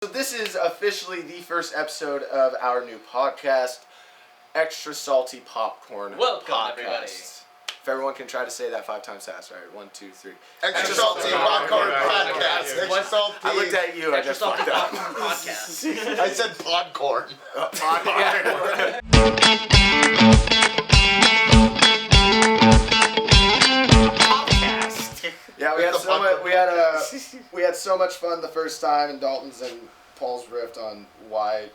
So this is officially the first episode of our new podcast, Extra Salty Popcorn Welcome, Podcast. everybody. If everyone can try to say that 5 times fast, right? 1, 2, 3. Extra Salty Popcorn Podcast. Extra Salty. I looked at you, I just fucked up. Podcast. I said podcorn. Popcorn. Yeah, we had so much fun the first time, and Dalton's and Paul's riff on why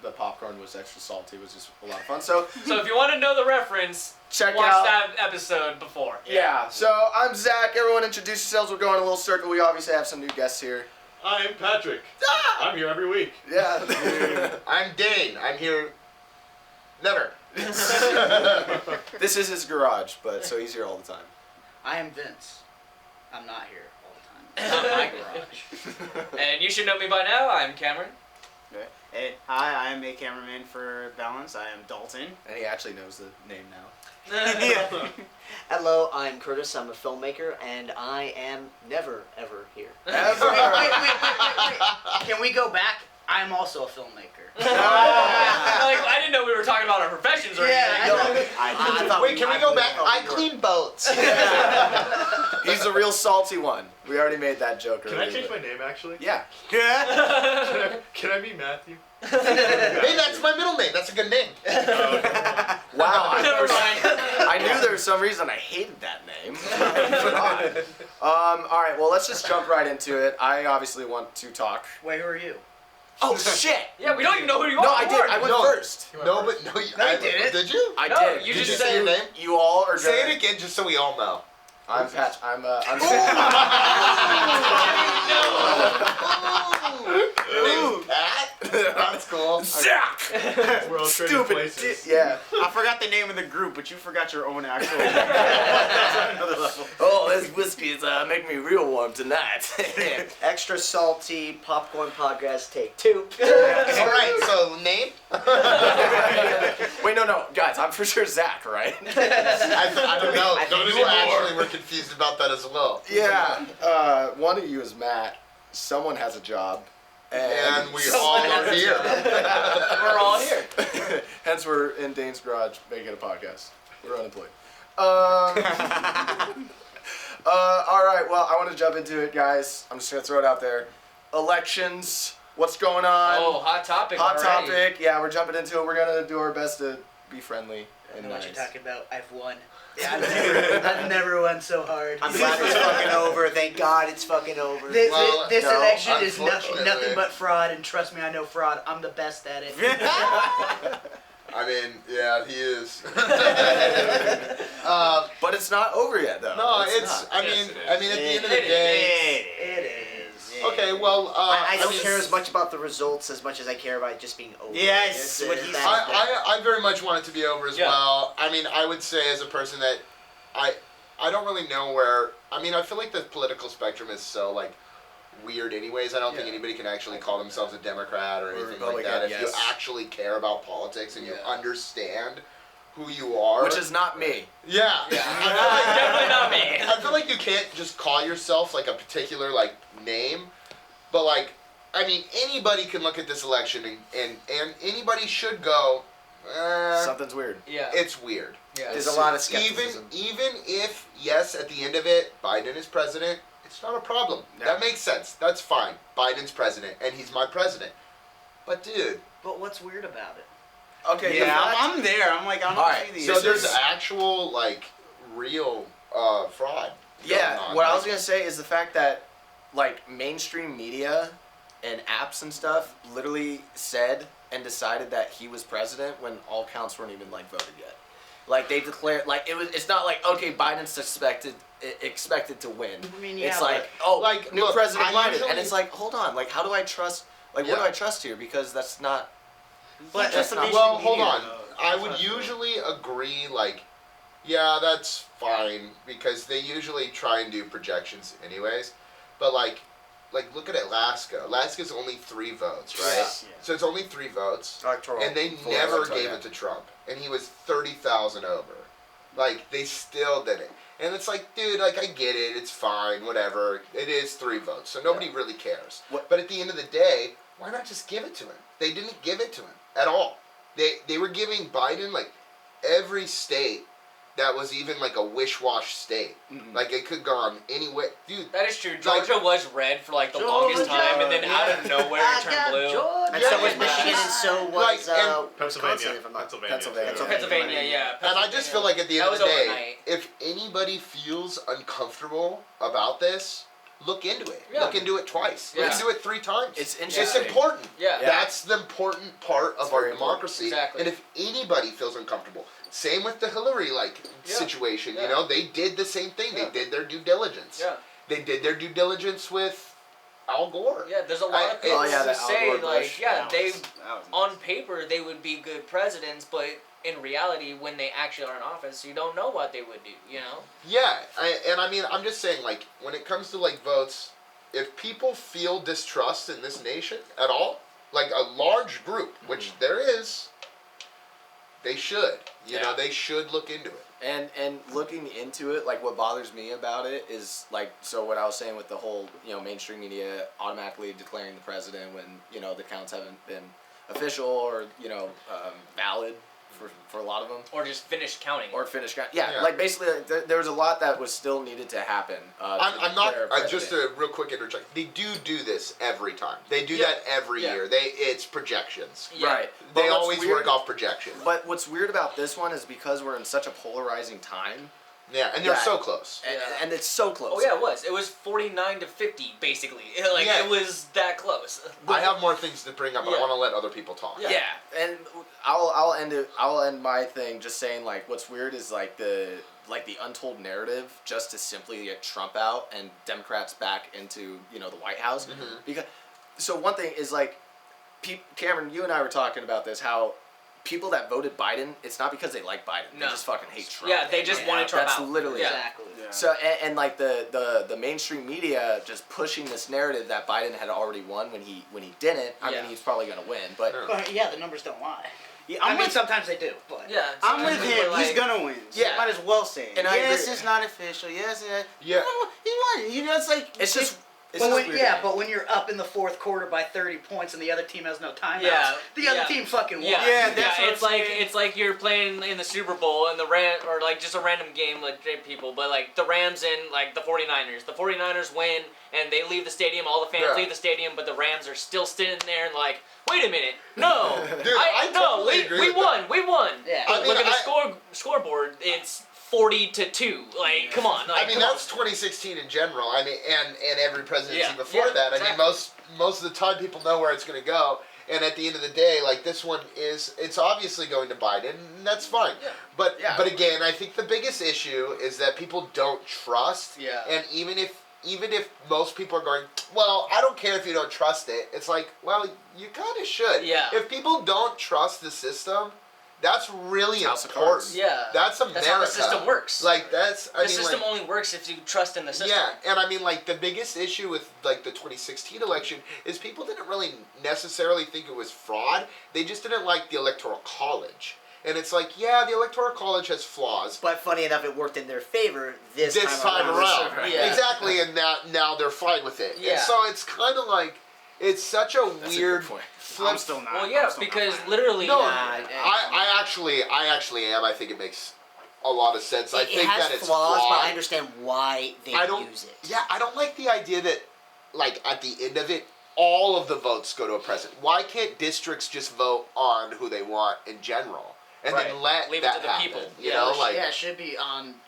the popcorn was extra salty was just a lot of fun. So if you want to know the reference, watch that episode before. Yeah. So I'm Zach. Everyone introduce yourselves. We're going a little circle. We obviously have some new guests here. I'm Patrick. I'm here every week. Yeah. I'm Dane. I'm here. Never. This is his garage, but so he's here all the time. I am Vince. I'm not here all the time. It's not my garage. And you should know me by now. I'm Cameron. Hey, hi, I am a cameraman for Balance. I am Dalton. And he actually knows the name now. Hello, I'm Curtis. I'm a filmmaker, and I am never, ever here. Wait. Can we go back? I'm also a filmmaker. I didn't know we were talking about our professions or anything. I thought Wait, can we go back? I clean boats. He's the real salty one. We already made that joke Can earlier. I change my name actually? Yeah. Can I be Matthew? Hey, that's my middle name. That's a good name. Wow. Never mind. I knew there was some reason I hated that name. All right, well, let's just jump right into it. I obviously want to talk. Wait, who are you? Oh, shit! Yeah, we don't even know who you are. No, I did. I went first. No, but no, you didn't. Did you? I No, did. you Did just you say your name? You all are Say gonna... it again, just so we all know. I'm Patch. I'm Name's Pat. That's cool. Zach! We're all trading Stupid. places. Yeah. I forgot the name of the group, but you forgot your own actual name. That's another level. Oh, this whiskey is making me real warm tonight. Extra Salty Popcorn Podcast, take 2. Alright, so name? Wait, no, guys, I'm for sure Zach, right? I don't know. I think You actually were confused about that as well. Yeah. One of you is Matt. Someone has a job. And we all are here. We're all here. Hence, we're in Dane's garage making a podcast. We're unemployed. All right, well, I want to jump into it, guys. I'm just going to throw it out there. Elections. What's going on? Oh, hot topic. Hot already. topic. Yeah, we're jumping into it. We're going to do our best to be friendly I and don't know what nice. you're talking about. I've won. Yeah, I've never won so hard. I'm glad it's fucking over. Thank God it's fucking over. This Well, no, election is unfortunately. nothing but fraud, and trust me, I know fraud. I'm the best at it. I mean, yeah, he is. But it's not over yet, though. No, it's not. at Yes, the it end of the day. It is. Okay, well, I don't mean, care as much about the results as much as I care about it just being over. Yes, That's what it. he That's said. I very much want it to be over as Yeah. well. I mean, I would say as a person that I don't really know where. I mean, I feel like the political spectrum is so like weird. Anyways, I don't think anybody can actually call themselves a Democrat or anything like that if you yes. actually care about politics and you Yeah. understand who you are. Which is not me. Yeah. Definitely not me. I feel like you can't just call yourself like a particular like name, but like I mean anybody can look at this election and anybody should go. Something's weird. Yeah. It's weird. Yeah. There's a lot of skepticism. Even if yes, at the end of it, Biden is president, it's not a problem. No. That makes sense. That's fine. Biden's president, and he's my president. But dude, But what's weird about it? Okay, Yeah, the fact- I'm there. I'm like, I don't Alright, see these. so This there's is- actual like real fraud. Yeah, going on. what I was gonna say is the fact that like mainstream media and apps and stuff literally said and decided that he was president when all counts weren't even like voted yet. Like they declared like it's not like okay Biden's expected to win. I mean, yeah, it's but- like oh Like, new look, president I Biden usually- and it's like hold on like how do I trust what Yeah. do I trust here because that's not. But that's the not- Well, mainstream hold media, on. though. I would usually agree, like, yeah, that's fine, because they usually try and do projections anyways. But, like look at Alaska. Alaska's only 3 votes, right? Yeah. So it's only 3 votes. Electoral. And they never gave it to Trump. And he was 30,000 over. Like, they still did it. And it's like, dude, like, I get it. It's fine. Whatever. It is 3 votes. So nobody really cares. But at the end of the day, why not just give it to him? They didn't give it to him at all. They were giving Biden, like, every state that was even, like, a wish-wash state. Mm-hmm. Like, it could go on any way. Dude. That is true. Georgia was red for like the longest time, and then out of nowhere it turned blue. And so was Michigan, and so was Pennsylvania. Wisconsin, if I'm not- Pennsylvania, yeah. And I just feel like at the end That of the was day, overnight. if anybody feels uncomfortable about this, look into it. Yeah. Look into it twice. Yeah. Look into it 3 times. It's It's interesting. important. Yeah. That's the important part of It's our very important. democracy. Exactly. And if anybody feels uncomfortable, same with the Hillary situation. Yeah. You know, they did the same thing. Yeah. They did their due diligence. Yeah. They did their due diligence with Al Gore. Yeah, there's a lot of people Oh, yeah, who that Al say Gore like, Bush. yeah, That they was on paper they would be good presidents, but in reality, when they actually are in office, you don't know what they would do. You know? Yeah, I'm just saying, like, when it comes to, like, votes, if people feel distrust in this nation at all, like a large group, which there is, they should. You know, they should look into it. And looking into it, like what bothers me about it is like, so what I was saying with the whole, mainstream media automatically declaring the president when, the counts haven't been official or, valid for a lot of them. Or just finish counting. Or finish count. Yeah. Like basically there was a lot that was still needed to happen. I'm not, just president. a real quick interjection. They do this every time. They do Yeah. that every Yeah. year. It's projections. Yeah. Right. But They what's always weird- work off projections. But what's weird about this one is because we're in such a polarizing time, Yeah, and they're Yeah. so close. and it's so close. Oh yeah, it was. It was 49-50 basically. Like Yeah. it was that close. I have more things to bring up, but I Yeah. want to let other people talk. Yeah, and I'll end my thing just saying like what's weird is like the untold narrative just to simply get Trump out and Democrats back into the White House because so one thing is like Cameron, you and I were talking about this how people that voted Biden, it's not because they like Biden. No. They just fucking hate Trump. Yeah, they just wanted Trump That's out. literally Yeah. it. Exactly. Yeah. So and like the mainstream media just pushing this narrative that Biden had already won when he didn't. I Yeah. mean he's probably gonna win, but Yeah. But yeah, the numbers don't lie. Yeah, I mean, sometimes they do, but Yeah. I'm with sometimes him. we're He's like- gonna win. So Yeah. might as well say it. And I yes, agree. it's not official. Yes, Yeah. he won. It's like it's just it's but just when, weird. yeah, but when you're up in the fourth quarter by 30 points and the other team has no timeouts, Yeah, the other yeah. team fucking won. Yeah, Yeah, that's what it's I'm like saying. it's like you're playing in the Super Bowl and or like just a random game like people, but like the Rams and like the 49ers. The 49ers win and they leave the stadium, all the fans Yeah. leave the stadium, but the Rams are still sitting there and like, wait a minute, no, Dude, I totally agree we with won, we won. Yeah. But I mean, look at the scoreboard, it's 40-2. Like, come on. Like, I mean, come on. that's 2016 in general. I mean, and every presidency Yeah. before Yeah, that. I exactly. mean, most of the time people know where it's going to go. And at the end of the day, like this one it's obviously going to Biden, and that's fine. Yeah. But Yeah. but again, I think the biggest issue is that people don't trust. Yeah. And even if most people are going, well, I don't care if you don't trust it. It's like, well, you kind of should. Yeah. If people don't trust the system, that's really House of important. cards. Yeah. That's America. That's how the system works. Like that's The system only works if you trust in the system. yeah, and I mean, like, the biggest issue with, like, the 2016 election is people didn't really necessarily think it was fraud. They just didn't like the Electoral College. And it's like, yeah, the Electoral College has flaws. But funny enough, it worked in their favor this Time around. Yeah. Exactly, and now they're fine with it. Yeah. And so it's kind of like, it's such a That's a weird good point. flip. I'm still not. Well, yeah, I'm still not because fine. literally, No, Nah, I actually am. I think it makes a lot of sense. I It think has that it's flaws, flawed. but I understand why they I don't use it. Yeah, I don't like the idea that, like, at the end of it, all of the votes go to a president. Why can't districts just vote on who they want in general, and Right. then let Leave it that to the happen? people. You Yeah, know, it like. yeah, it should be on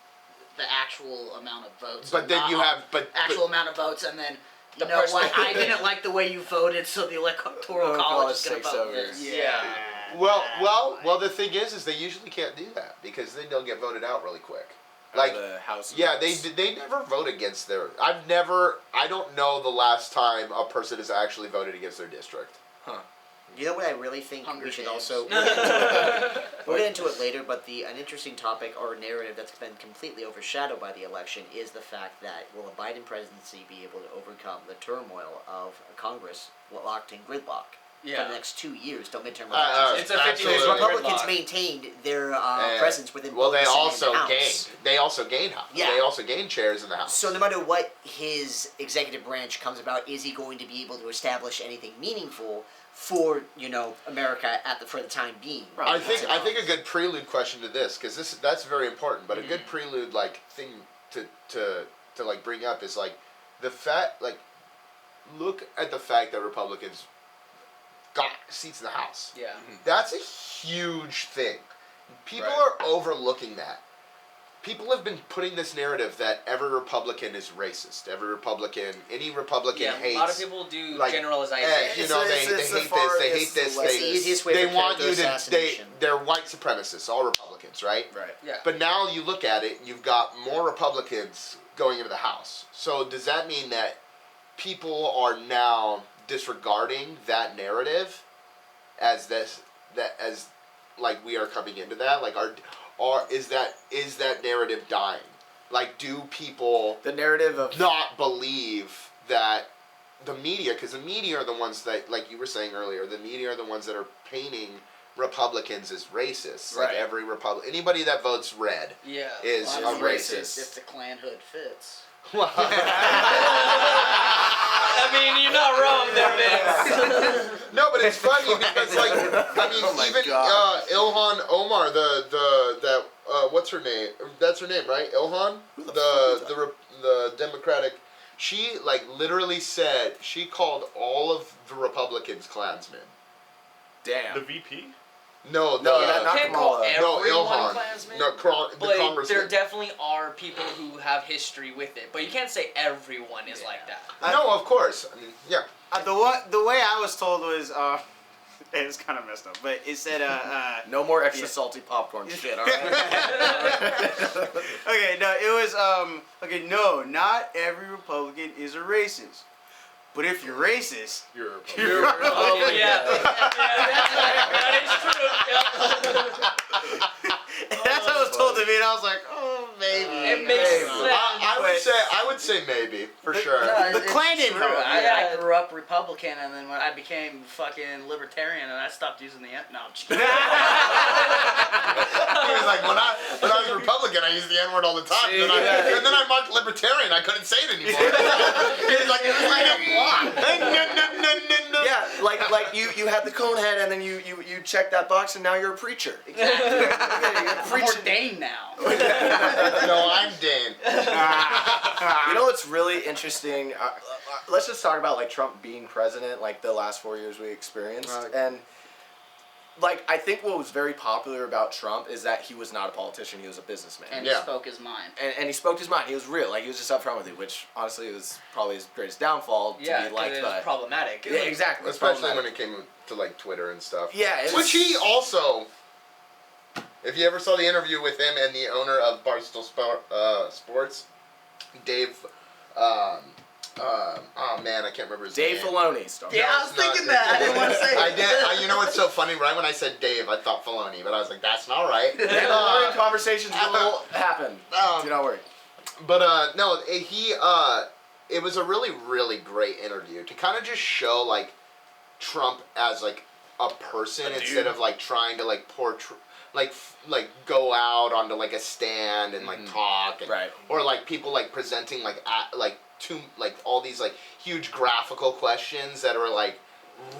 the actual amount of votes. But then not you on have, but actual amount of votes, and then you The know person- what? I didn't like the way you voted, so the electoral college is gonna takes vote over. this. Yeah. well, the thing is they usually can't do that because then they'll get voted out really quick. Like, the House. yeah, they never vote against their. I don't know the last time a person has actually voted against their district. You know what I really think Hunger we should Games. also we'll get into it later, but an interesting topic or narrative that's been completely overshadowed by the election is the fact that will a Biden presidency be able to overcome the turmoil of a Congress locked in gridlock? for the next 2 years, till midterm It's elections. a 50-50 absolutely. Republicans gridlock. maintained their presence within Well, both they the Senate also and the House. gained. They also gained. Yeah. They also gained chairs in the House. So no matter what his executive branch comes about, is he going to be able to establish anything meaningful for America for the time being? I think a good prelude question to this, because that's very important. But a good prelude thing to bring up is the fact look at the fact that Republicans got seats in the House. Yeah. That's a huge thing. People Right. are overlooking that. People have been putting this narrative that every Republican is racist. Any Republican hates. A lot of people do like, generalizations. they It's hate the this. They farthest hate this. away. It's the easiest way They for want character you to. assassination. They're white supremacists. All Republicans, right? Right. Yeah. But now you look at it, you've got more Republicans going into the House. So does that mean that people are now disregarding that narrative as we are coming into that? Is that narrative dying? Do people The narrative of not believe that the media, because the media are the ones that, like you were saying earlier, the media are the ones that are painting Republicans as racists. Right. Every anybody that votes red Yeah. is Well, a racist. racist. If the Klan hood fits. I mean, you're not wrong there, Vince. No, but it's funny because Oh my even God. Ilhan Omar, that what's her name? That's her name, right? Ilhan, Who the fuck is the Democratic. She literally said she called all of the Republicans Klansmen. damn. The VP? No, No, not Can't call Kamala. no, everyone Ilhan. Klansman. No, the But congressman. there definitely are people who have history with it. But you can't say everyone is like that. No, of course. I mean, yeah. The way I was told was it's kind of messed up, but it said No more extra Yeah. salty popcorn shit, alright? okay, no, it was okay, no, not every Republican is a racist. But if you're racist, You're a you're Republican. Oh, Republican. yeah. That is true. That's what I was told to me, and I was like, oh, maybe. It makes maybe. sense. I would say maybe for sure. No, The Klan didn't true. vote. I grew up Republican, and then when I became fucking libertarian, and I stopped using the no, I'm just kidding. He was like, when I was Republican, I used the N-word all the time. See, and then I marked libertarian. I couldn't say it anymore. He was like, Yeah, like you had the cone head and then you checked that box and now you're a preacher. Exactly. You're I'm preaching. ordained now. no, I'm Dane. You know what's really interesting? Let's just talk about Trump being president, the last 4 years we experienced, and I think what was very popular about Trump is that he was not a politician; he was a businessman, And Yeah. he spoke his mind. and he spoke his mind. He was real, he was just upfront with you, which honestly was probably his greatest downfall to Yeah, be 'cause liked it was by. problematic. Yeah, exactly. It's Especially when problematic. it came to Twitter and stuff. Yeah, it was, Which he also, if you ever saw the interview with him and the owner of Barstool Sports, Dave, oh man, I can't remember his Dave name. Filoni stuff. Yeah, I was it's not- thinking that. I didn't want to say it. I did. You know what's so funny? Right when I said Dave, I thought Filoni, but I was like, that's not right. Mandalorian conversations will happen. Do not worry. But no, it was a really, really great interview to kind of just show Trump as a person instead of trying to portray go out onto a stand and talk and, Right. or people presenting all these huge graphical questions that are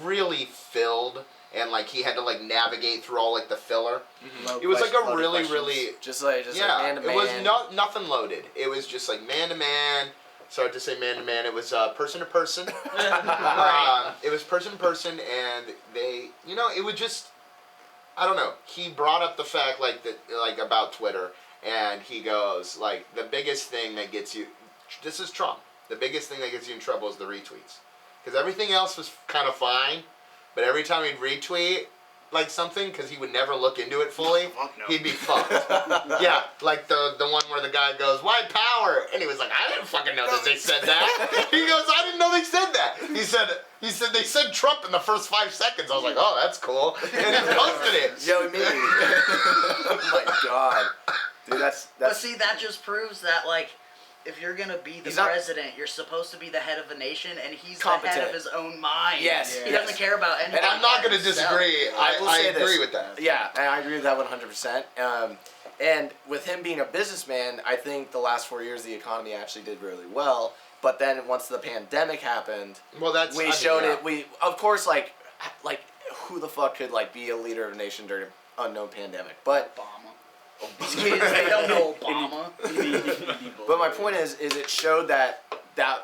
really filled and he had to navigate through all the filler. It was a really, really just yeah. man to man. It was nothing loaded. It was just man to man. Sorry to say man to man. It was person to person. It was person to person, and they, it would just. I don't know. He brought up the fact about Twitter, and he goes the biggest thing that gets you. This is Trump. The biggest thing that gets you in trouble is the retweets, because everything else was kind of fine, but every time he'd retweet something, because he would never look into it fully, Fuck no. he'd be fucked. Yeah, the one where the guy goes, "White power," and he was like, "I didn't fucking know that they said that." He goes, "I didn't know they said that." He said they said Trump in the first 5 seconds. I was like, "Oh, that's cool," and he posted it. Yo, me. Oh my god, dude, that's. But see, that just proves that if you're gonna be the He's not- president, you're supposed to be the head of a nation, and he's the Competent. head of his own mind. Yes, He yes. doesn't care about anything. And I'm not going to but himself. disagree. I will I say agree this. with that. Yeah, and I agree with that 100%. And with him being a businessman, I think the last 4 years the economy actually did really well. But then once the pandemic happened, Well, that's we I mean, showed yeah. it. We of course like who the fuck could like be a leader of a nation during an unknown pandemic? But Obama. They don't know Obama. but my point is it showed that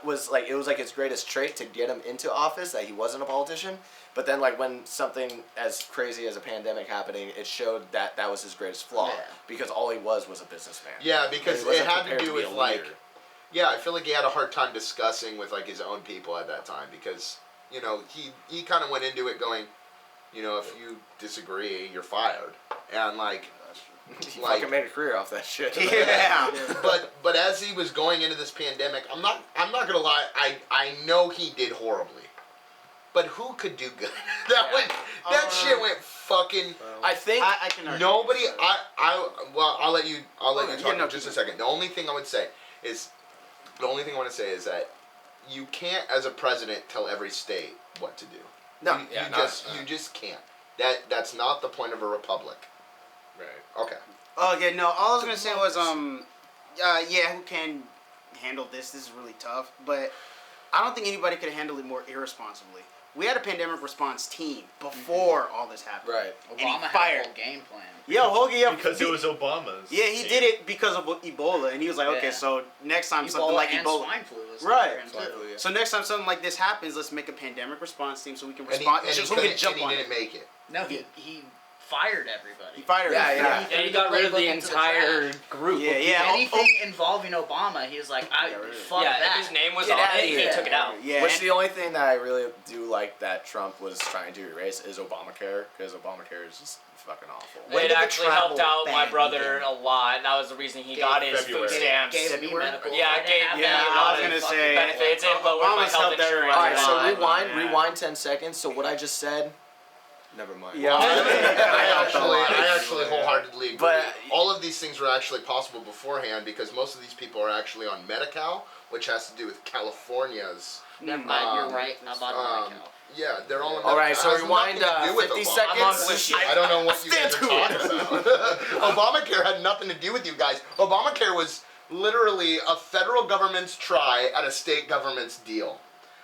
was like it was like his greatest trait to get him into office, that he wasn't a politician. But then like when something as crazy as a pandemic happening, it showed that that was his greatest flaw, Yeah. because all he was a businessman. Yeah, because He wasn't it had to prepared do be with a like, leader. yeah, I feel like he had a hard time discussing with like his own people at that time because you know he kind of went into it going, you know, if you disagree, you're fired, and like. He Like- fucking made a career off that shit. Yeah. But as he was going into this pandemic, I'm not gonna lie, I know he did horribly. But who could do good? That shit went fucking. I think I can argue. Nobody. Well, I'll let you talk Yeah, no, in just a second. The only thing I want to say is that you can't, as a president, tell every state what to do. No, you, yeah, you not- just you just can't. That's not the point of a republic. Right. Okay. Okay, no, all I was gonna say was, yeah, who can handle this? This is really tough, but I don't think anybody could have handled it more irresponsibly. We had a pandemic response team before all this happened. right. And he Obama had a fired. whole game plan. Yo, Hoagie, yeah, Because it was Obama's. yeah, he did it because of Ebola, and he was like, okay, Yeah. so next time something Ebola like and Ebola, swine flu was Right. there, Swine too. flu, yeah. so next time something like this happens, let's make a pandemic response team so we can And respond, he so we can couldn't- jump and on he it. didn't make it. No, he fired everybody. He fired. Yeah, him. yeah. And he got rid of the Playbook into the entire trash. group. Yeah, yeah. Anything involving Obama, he was like, Yeah, really. fuck Yeah, that. if his name was Get on outta it, he here. took it out. Yeah, Which and- the only thing that I really do like that Trump was trying to erase is Obamacare, because Obamacare is just fucking awful. When It did the actually travel helped out my ban brother begin? a lot, and that was the reason he got his February. food stamps. Gave me February? medical. Yeah, I it didn't gave have me that. a I lot was of gonna fucking say, benefits and lowered my Obama's health helped everyone. insurance. Alright, so Yeah. rewind 10 seconds. So what I just said, never mind. Yeah. I actually wholeheartedly agree. But- all of these things were actually possible beforehand because most of these people are actually on Medi-Cal, which has to do with California's. Never mind, you're Um, right. I'm about to like Yeah, they're all on All right, Medi-Cal. so It has rewind nothing to do with 50 Obama. seconds. I'm on bullshit. I don't know what you guys are Stand talking about. Obamacare had nothing to do with you guys. Obamacare was literally a federal government's try at a state government's deal.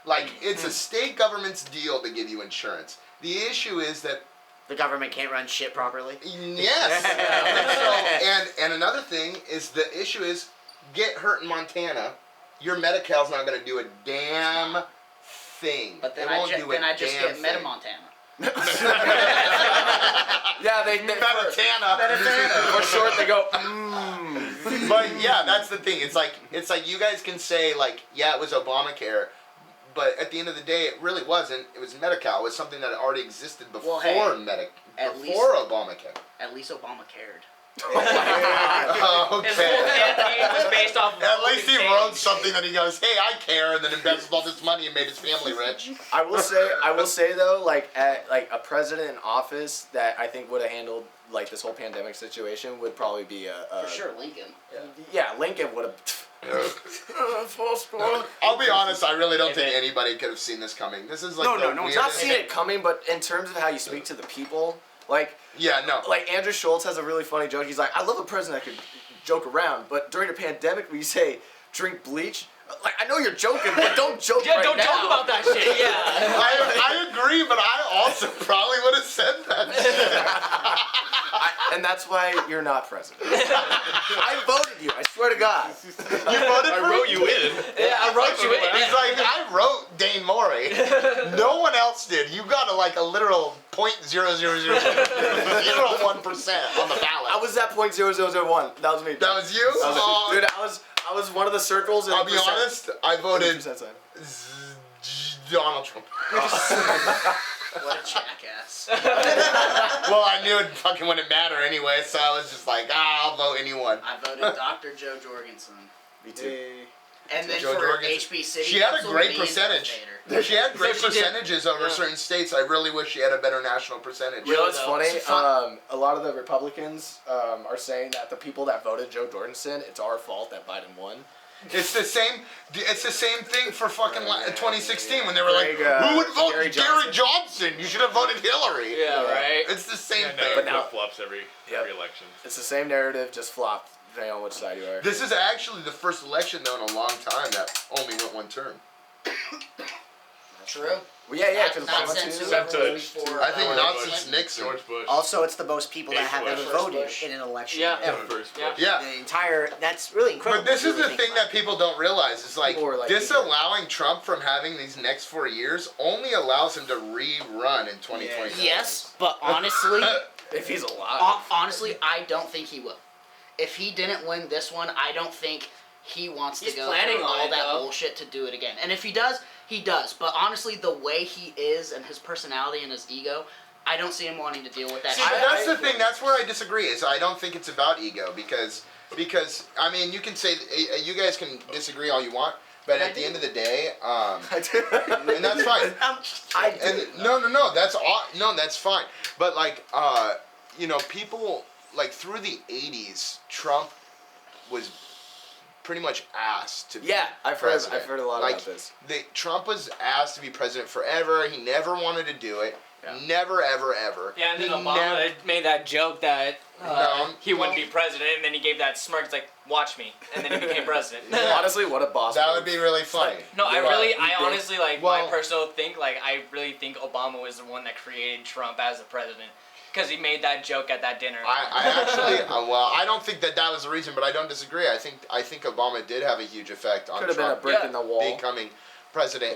Like, it's a state government's deal to give you insurance. The issue is that The government can't run shit properly. yes. and another thing is the issue is get hurt in Montana, your Medi-Cal's not going to do a damn thing. But then It I won't do a just damn get thing. Meta-Montana. Yeah, they Meditana. for short they go. But yeah, that's the thing. It's like you guys can say like, yeah, it was Obamacare, but at the end of the day, it really wasn't. It was Medi-Cal. It was something that already existed before Well, hey, at before Obamacare. At least Obama cared. His whole Okay. campaign was based off of At least he change. wrote something that he goes, "Hey, I care," and then embezzled all this money and made his family rich. I will say though, like at like a president in office that I think would have handled like this whole pandemic situation would probably be a For sure, Lincoln. Yeah, Lincoln would have. I'll be honest, I really don't If think it- anybody could have seen this coming. This is like No, the no one's weirdest. Not seen it coming, but in terms of how you speak to the people, like Yeah, no. Andrew Schultz has a really funny joke. He's like, I love a president that could joke around, but during a pandemic, when you say drink bleach, like I know you're joking, but don't joke Yeah, right don't now. talk about that shit. Yeah. I agree, but I also probably would have said that shit. And that's why you're not president. I voted you. I swear to God. You voted I for wrote me? you in. Yeah, I wrote you in. He's like, I wrote Dane Morey. No one else did. You got a literal .00001% on the ballot. I was at .0001. That was me. That was you? That was Oh, dude, I was one of the circles. In I'll be percent- honest, I voted percent sign. Donald Trump. What a jackass. Well, I knew it fucking wouldn't matter anyway, so I was just like, I'll vote anyone. I voted Dr. Joe Jorgensen. Me too. And then Joe for Jorgensen. HB City She had a Council, great me and percentage. Vader. She had great So she did. percentages over Yeah. certain states. I really wish she had a better national percentage. You know what's though. funny? It's fun. A lot of the Republicans are saying that the people that voted Joe Jorgensen, it's our fault that Biden won. It's the same. It's the same thing for fucking 2016 when they were like, Greg, "Who would vote Gary Gary Johnson? You should have voted Hillary." Yeah, right. It's the same Yeah, thing. no, But now- flip flops every election. It's the same narrative, just flopped, depending on which side you are. This is actually the first election though in a long time that only went one term. True. Well, yeah, because Not Obama since too. whoever Since was for, I think not Bush. since Nixon. George Bush. Also, it's the most people that have ever Bush. voted Bush. in an election Yeah. ever. First Yeah. Bush. Yeah. The entire, that's really incredible. But this if is you the really thing think about that people don't realize is like People were like, disallowing Trump from having these next 4 years only allows him to rerun in 2020. yes, but honestly, If he's alive. honestly, I don't think he will. If he didn't win this one, I don't think he wants He's to go planning through on all it, that though. bullshit to do it again. And if he does, he does. But honestly, the way he is and his personality and his ego, I don't see him wanting to deal with that. See, shit. but that's the thing. That's where I disagree. Is I don't think it's about ego because I mean you can say you guys can disagree all you want, but at the end of the day, and that's fine. And no, that's fine. But like you know, people like through the '80s, Trump was pretty much asked to be I've president. heard a lot like, about this. Trump was asked to be president forever. He never wanted to do it. Yeah. Never, ever, ever. Yeah, and then He Obama never- made that joke that No, he wouldn't be president, and then he gave that smirk. It's like, watch me, and then he became president. Honestly, what a boss. That move. would be really funny. No, I But really, he I did- honestly, like, Well- my personal I really think Obama was the one that created Trump as the president. Because he made that joke at that dinner. I actually, well, I don't think that was the reason, but I don't disagree. I think Obama did have a huge effect on Could have been a Trump brick Yeah. in the wall. becoming president.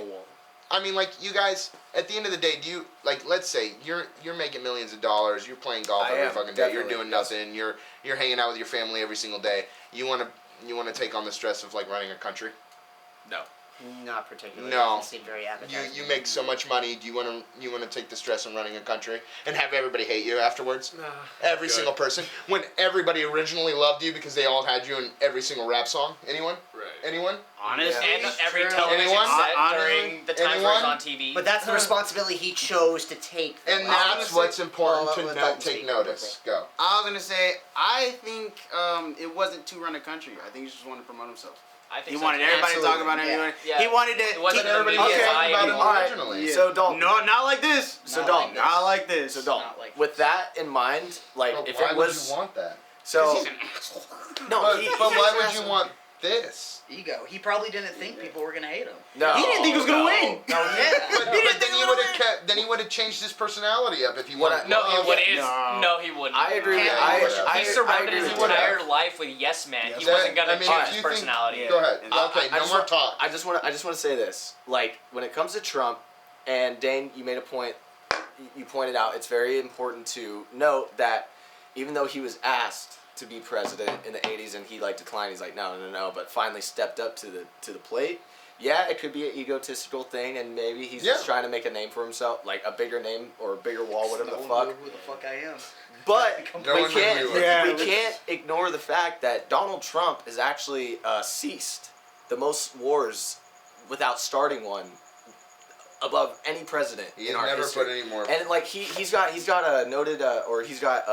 I mean, like you guys, at the end of the day, do you like? Let's say you're making millions of dollars. You're playing golf I every am, fucking day. You're definitely, doing yes. nothing. You're hanging out with your family every single day. You wanna take on the stress of like running a country? No. Not particularly. No. It seemed very appetizing. You make so much money. Do you wanna take the stress of running a country and have everybody hate you afterwards? Every Good. single person. When everybody originally loved you because they all had you in every single rap song. Anyone? Right. Anyone? Honestly, and every True. television Anyone? set Honestly? during the times where Anyone? he was on TV. But that's the responsibility he chose to take. And though. that's Honestly, what's important well, to let not them take speak. notice. Go. I was gonna say I think it wasn't to run a country. I think he just wanted to promote himself. I think He so, wanted too. everybody to talk Absolutely. about him. Yeah. Yeah. He wanted to. It wasn't keep everybody everybody Okay. eye About him anymore. originally. Yeah. So Dalton. No, not like this. So Not Dalton. like this. Not like this. So Dalton. Not like With that in mind, like But if why it would was you want that? so He's an asshole. no, But, he, but he's why an would asshole. you want this? ego. He probably didn't think people were gonna hate him. No, He didn't think he was gonna no. win. No, But then he would have kept. Then he would have changed his personality up if he What wanted. I- No, love. he wouldn't. No. No, he wouldn't. I agree. With, Can't I, whatever. I, He I surrounded agree his with you. entire life with yes men. He Yes. wasn't gonna I mean, change if his you think- personality. Go ahead. I- Okay, I no just more want- talk. I just want to say this. Like when it comes to Trump, and Dane, you made a point. You pointed out it's very important to note that even though he was asked to be president in the '80s and he like declined, he's like no, but finally stepped up to the plate. Yeah, it could be an egotistical thing, and maybe he's just trying to make a name for himself, like a bigger name or a bigger wall, whatever the fuck. Who the fuck I am? But No we one knew can't you were. Yeah, we let's- can't ignore the fact that Donald Trump has actually ceased the most wars without starting one above any president He in had our never history. put any more. And like he's got a noted or he's got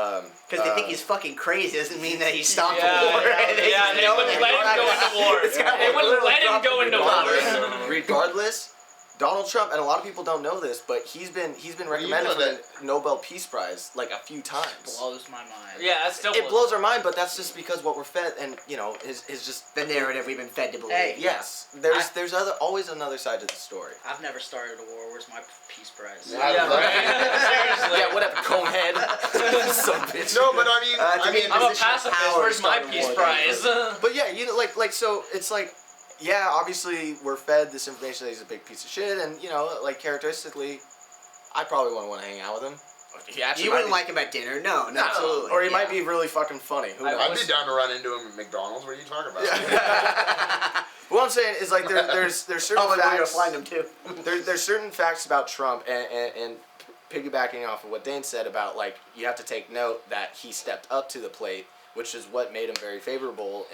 Because they think he's fucking crazy doesn't mean that he stopped Yeah, the war. yeah, they wouldn't let him go into war. It's got- They wouldn't let him go into regardless, war. regardless, Donald Trump, and a lot of people don't know this, but he's been recommended for the Nobel Peace Prize like a few times. Blows my mind. Yeah, that's still. It blows our mind, but that's just because what we're fed, and is just The narrative we've been fed to believe. Hey. yes. There's always another side to the story. I've never started a war. Where's my peace prize? Yeah. Yeah, right. Seriously. Yeah, whatever, conehead. Some bitch. No, but I mean, To be in I'm a position of pacifist. power Where's to my start a peace war, prize? But yeah, like so it's like, yeah, obviously we're fed this information that he's a big piece of shit, and like characteristically, I probably wouldn't want to hang out with him. He actually You might wouldn't be- like him at dinner? No, absolutely. Or he might Yeah. be really fucking funny. Who I knows? I'd was- be down to run into him at McDonald's. What are you talking about? Yeah. What I'm saying is like there's certain Oh, we're gonna facts. find him too. There's certain facts about Trump and piggybacking off of what Dane said about like you have to take note that he stepped up to the plate, which is what made him very favorable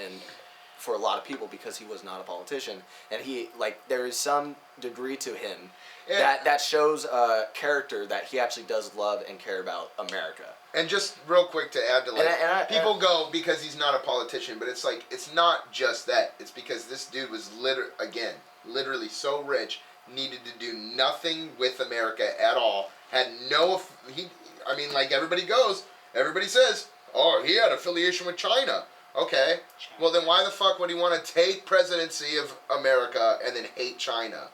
for a lot of people because he was not a politician, and he there is some degree to him that shows a character that he actually does love and care about America. And just real quick to add to people go because he's not a politician, but it's it's not just that. It's because this dude was literally so rich, needed to do nothing with America at all, had no everybody says, oh, he had affiliation with China. Okay, well then why the fuck would he want to take presidency of America and then hate China?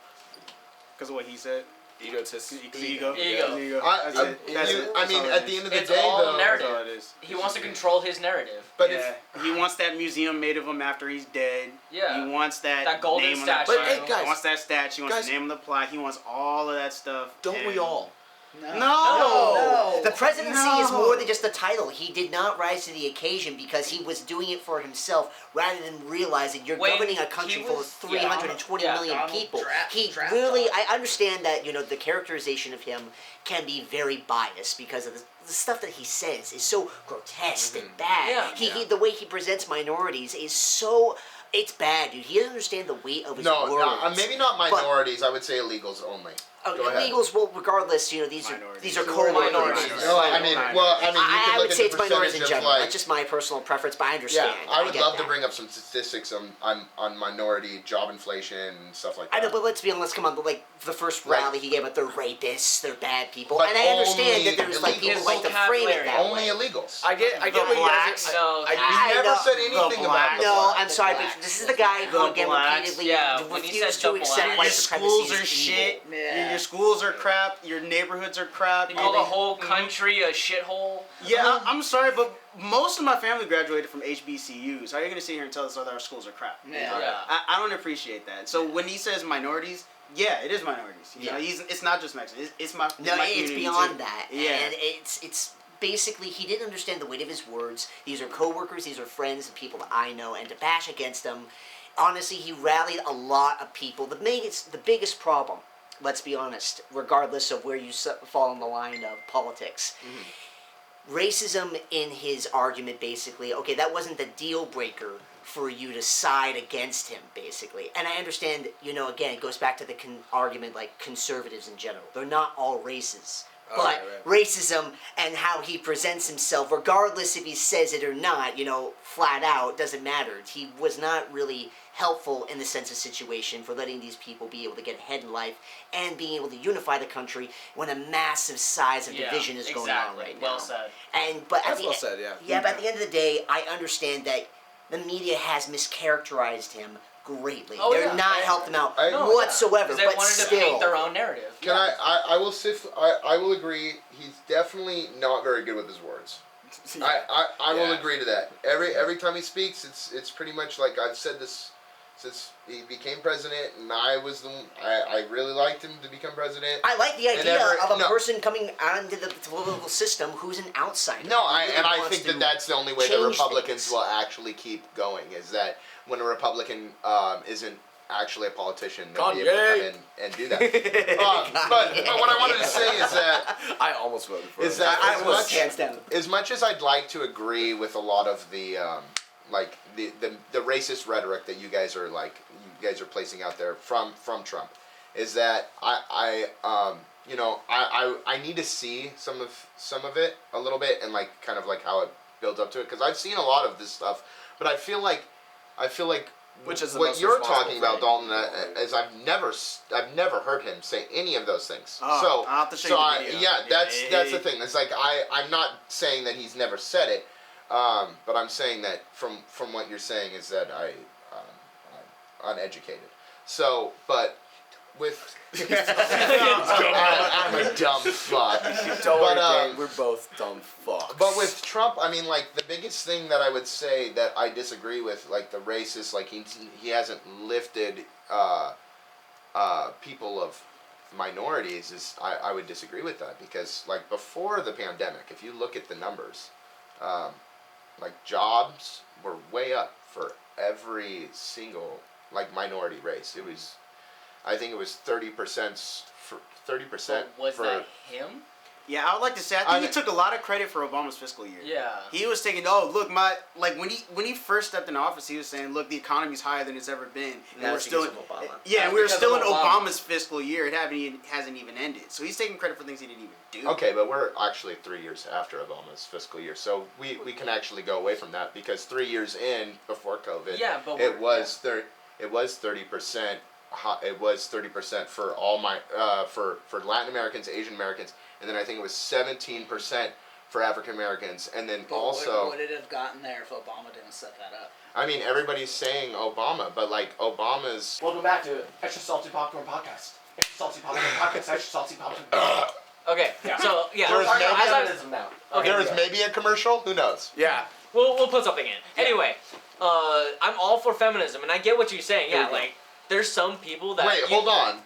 Because of what he said. Egotistic. Ego. Ego. That's it. At the end of the It's day, all though, narrative. That's all it is. He wants to control his narrative. but Yeah, he wants that museum made of him after he's dead. Yeah. He wants that golden name on statue. the But, hey, guys, he wants that statue. He wants guys, the name on the plaque. He wants all of that stuff. Don't we all? No. The presidency is No. more than just a title. He did not rise to the occasion because he was doing it for himself rather than realizing you're When governing a country he full of was- 320 million Donald people. He Trump really, talk. I understand that, the characterization of him can be very biased because of the stuff that he says is so grotesque and bad. Yeah. The way he presents minorities is so, it's bad, dude. He doesn't understand the weight of his words. maybe not minorities. I would say illegals only. Go ahead. Illegals, well, regardless, these Minorities. are Who are co-workers. minorities? No, I mean, you I could would look say at it's the minorities in percentage of general. That's just my personal preference, but I understand. I would get love to that. bring up some statistics on minority job inflation and stuff like that. I know, but let's be honest. Come on, the first rally he gave up, they're rapists, they're bad people, But and I understand only that there's people illegals. like to frame it that Only way. illegals. I get The what you guys blacks. No. You I never know. said anything about blacks. the No, blacks. I'm sorry, but blacks. this is the guy who The again blacks. repeatedly Yeah, when he refused said to the accept blacks. white Your supremacy schools are as shit. evil. Yeah. Your schools are crap. Your neighborhoods are crap. They call the whole country a shithole. Yeah, I'm sorry, but most of my family graduated from HBCUs. How are you going to sit here and tell us that our schools are crap? Yeah. I don't appreciate that. So when he says minorities, yeah, it is minorities. You know, Yeah. it's not just Mexican. It's my No, my it's community beyond too. that. Yeah. And it's basically he didn't understand the weight of his words. These are coworkers, these are friends and people that I know, and to bash against them, honestly, he rallied a lot of people. The biggest problem, let's be honest, regardless of where you fall on the line of politics. Racism in his argument, basically, okay, that wasn't the deal breaker for you to side against him, basically. And I understand, again, it goes back to the argument like conservatives in general. They're not all races. But racism and how he presents himself, regardless if he says it or not, flat out, doesn't matter. He was not really helpful in the census situation for letting these people be able to get ahead in life and being able to unify the country when a massive size of division is going on right now. Well said. But That's well said, yeah. Yeah, but at the end of the day, I understand that the media has mischaracterized him greatly. Oh, They're yeah. not helped him out No, whatsoever. Because they but wanted to still, paint their own narrative. Can I will agree. He's definitely not very good with his words. I will agree to that. Every time he speaks, it's pretty much like I've said this since he became president, and I really liked him to become president. I like the idea of a no. person coming onto the political system who's an outsider. No, Who really I wants think to that's the only way that change Republicans things. will actually keep going is that when a Republican isn't actually a politician, they'll be able to come in and do that. But what I wanted to say is that I almost voted for is him. that I was hands down. as much as I'd like to agree with a lot of the the racist rhetoric that you guys are placing out there from Trump, is that I need to see some of it a little bit and kind of how it builds up to it, because I've seen a lot of this stuff, but I feel like Which is the what most you're responsible talking about, thing. Dalton, is I've never heard him say any of those things. Oh, I'll have to show you the video. That's the thing. It's I'm not saying that he's never said it, but I'm saying that from what you're saying is that I'm uneducated. So, but with I'm a dumb fuck. Don't worry, But, Dane, we're both dumb fucks. But with Trump, I mean, the biggest thing that I would say that I disagree with, the racist, he hasn't lifted people of minorities, is I would disagree with that, because before the pandemic, if you look at the numbers, jobs were way up for every single minority race. It was, I think it was 30% for 30%. Was for, that him? Yeah, I would like to say I think he took a lot of credit for Obama's fiscal year. Yeah. He was taking when he first stepped in office, he was saying, look, the economy's higher than it's ever been. And we're still we're still in Obama's fiscal year. It hasn't even ended. So he's taking credit for things he didn't even do. Okay, but we're actually 3 years after Obama's fiscal year, so we can actually go away from that because 3 years in before COVID, it was 30%. It was 30%. It was 30% for all for Latin Americans, Asian Americans, and then I think it was 17% for African Americans, and then also. Would it have gotten there if Obama didn't set that up? I mean, everybody's saying Obama, but like Obama's. Welcome back to Extra Salty Popcorn Podcast. Extra Salty Popcorn Podcast. Extra Salty Popcorn. Okay. So yeah. Feminism now. Okay. There is maybe a commercial. Who knows? Yeah. We'll put something in. Anyway, I'm all for feminism, and I get what you're saying. Yeah, like there's some people that. Wait, hold on.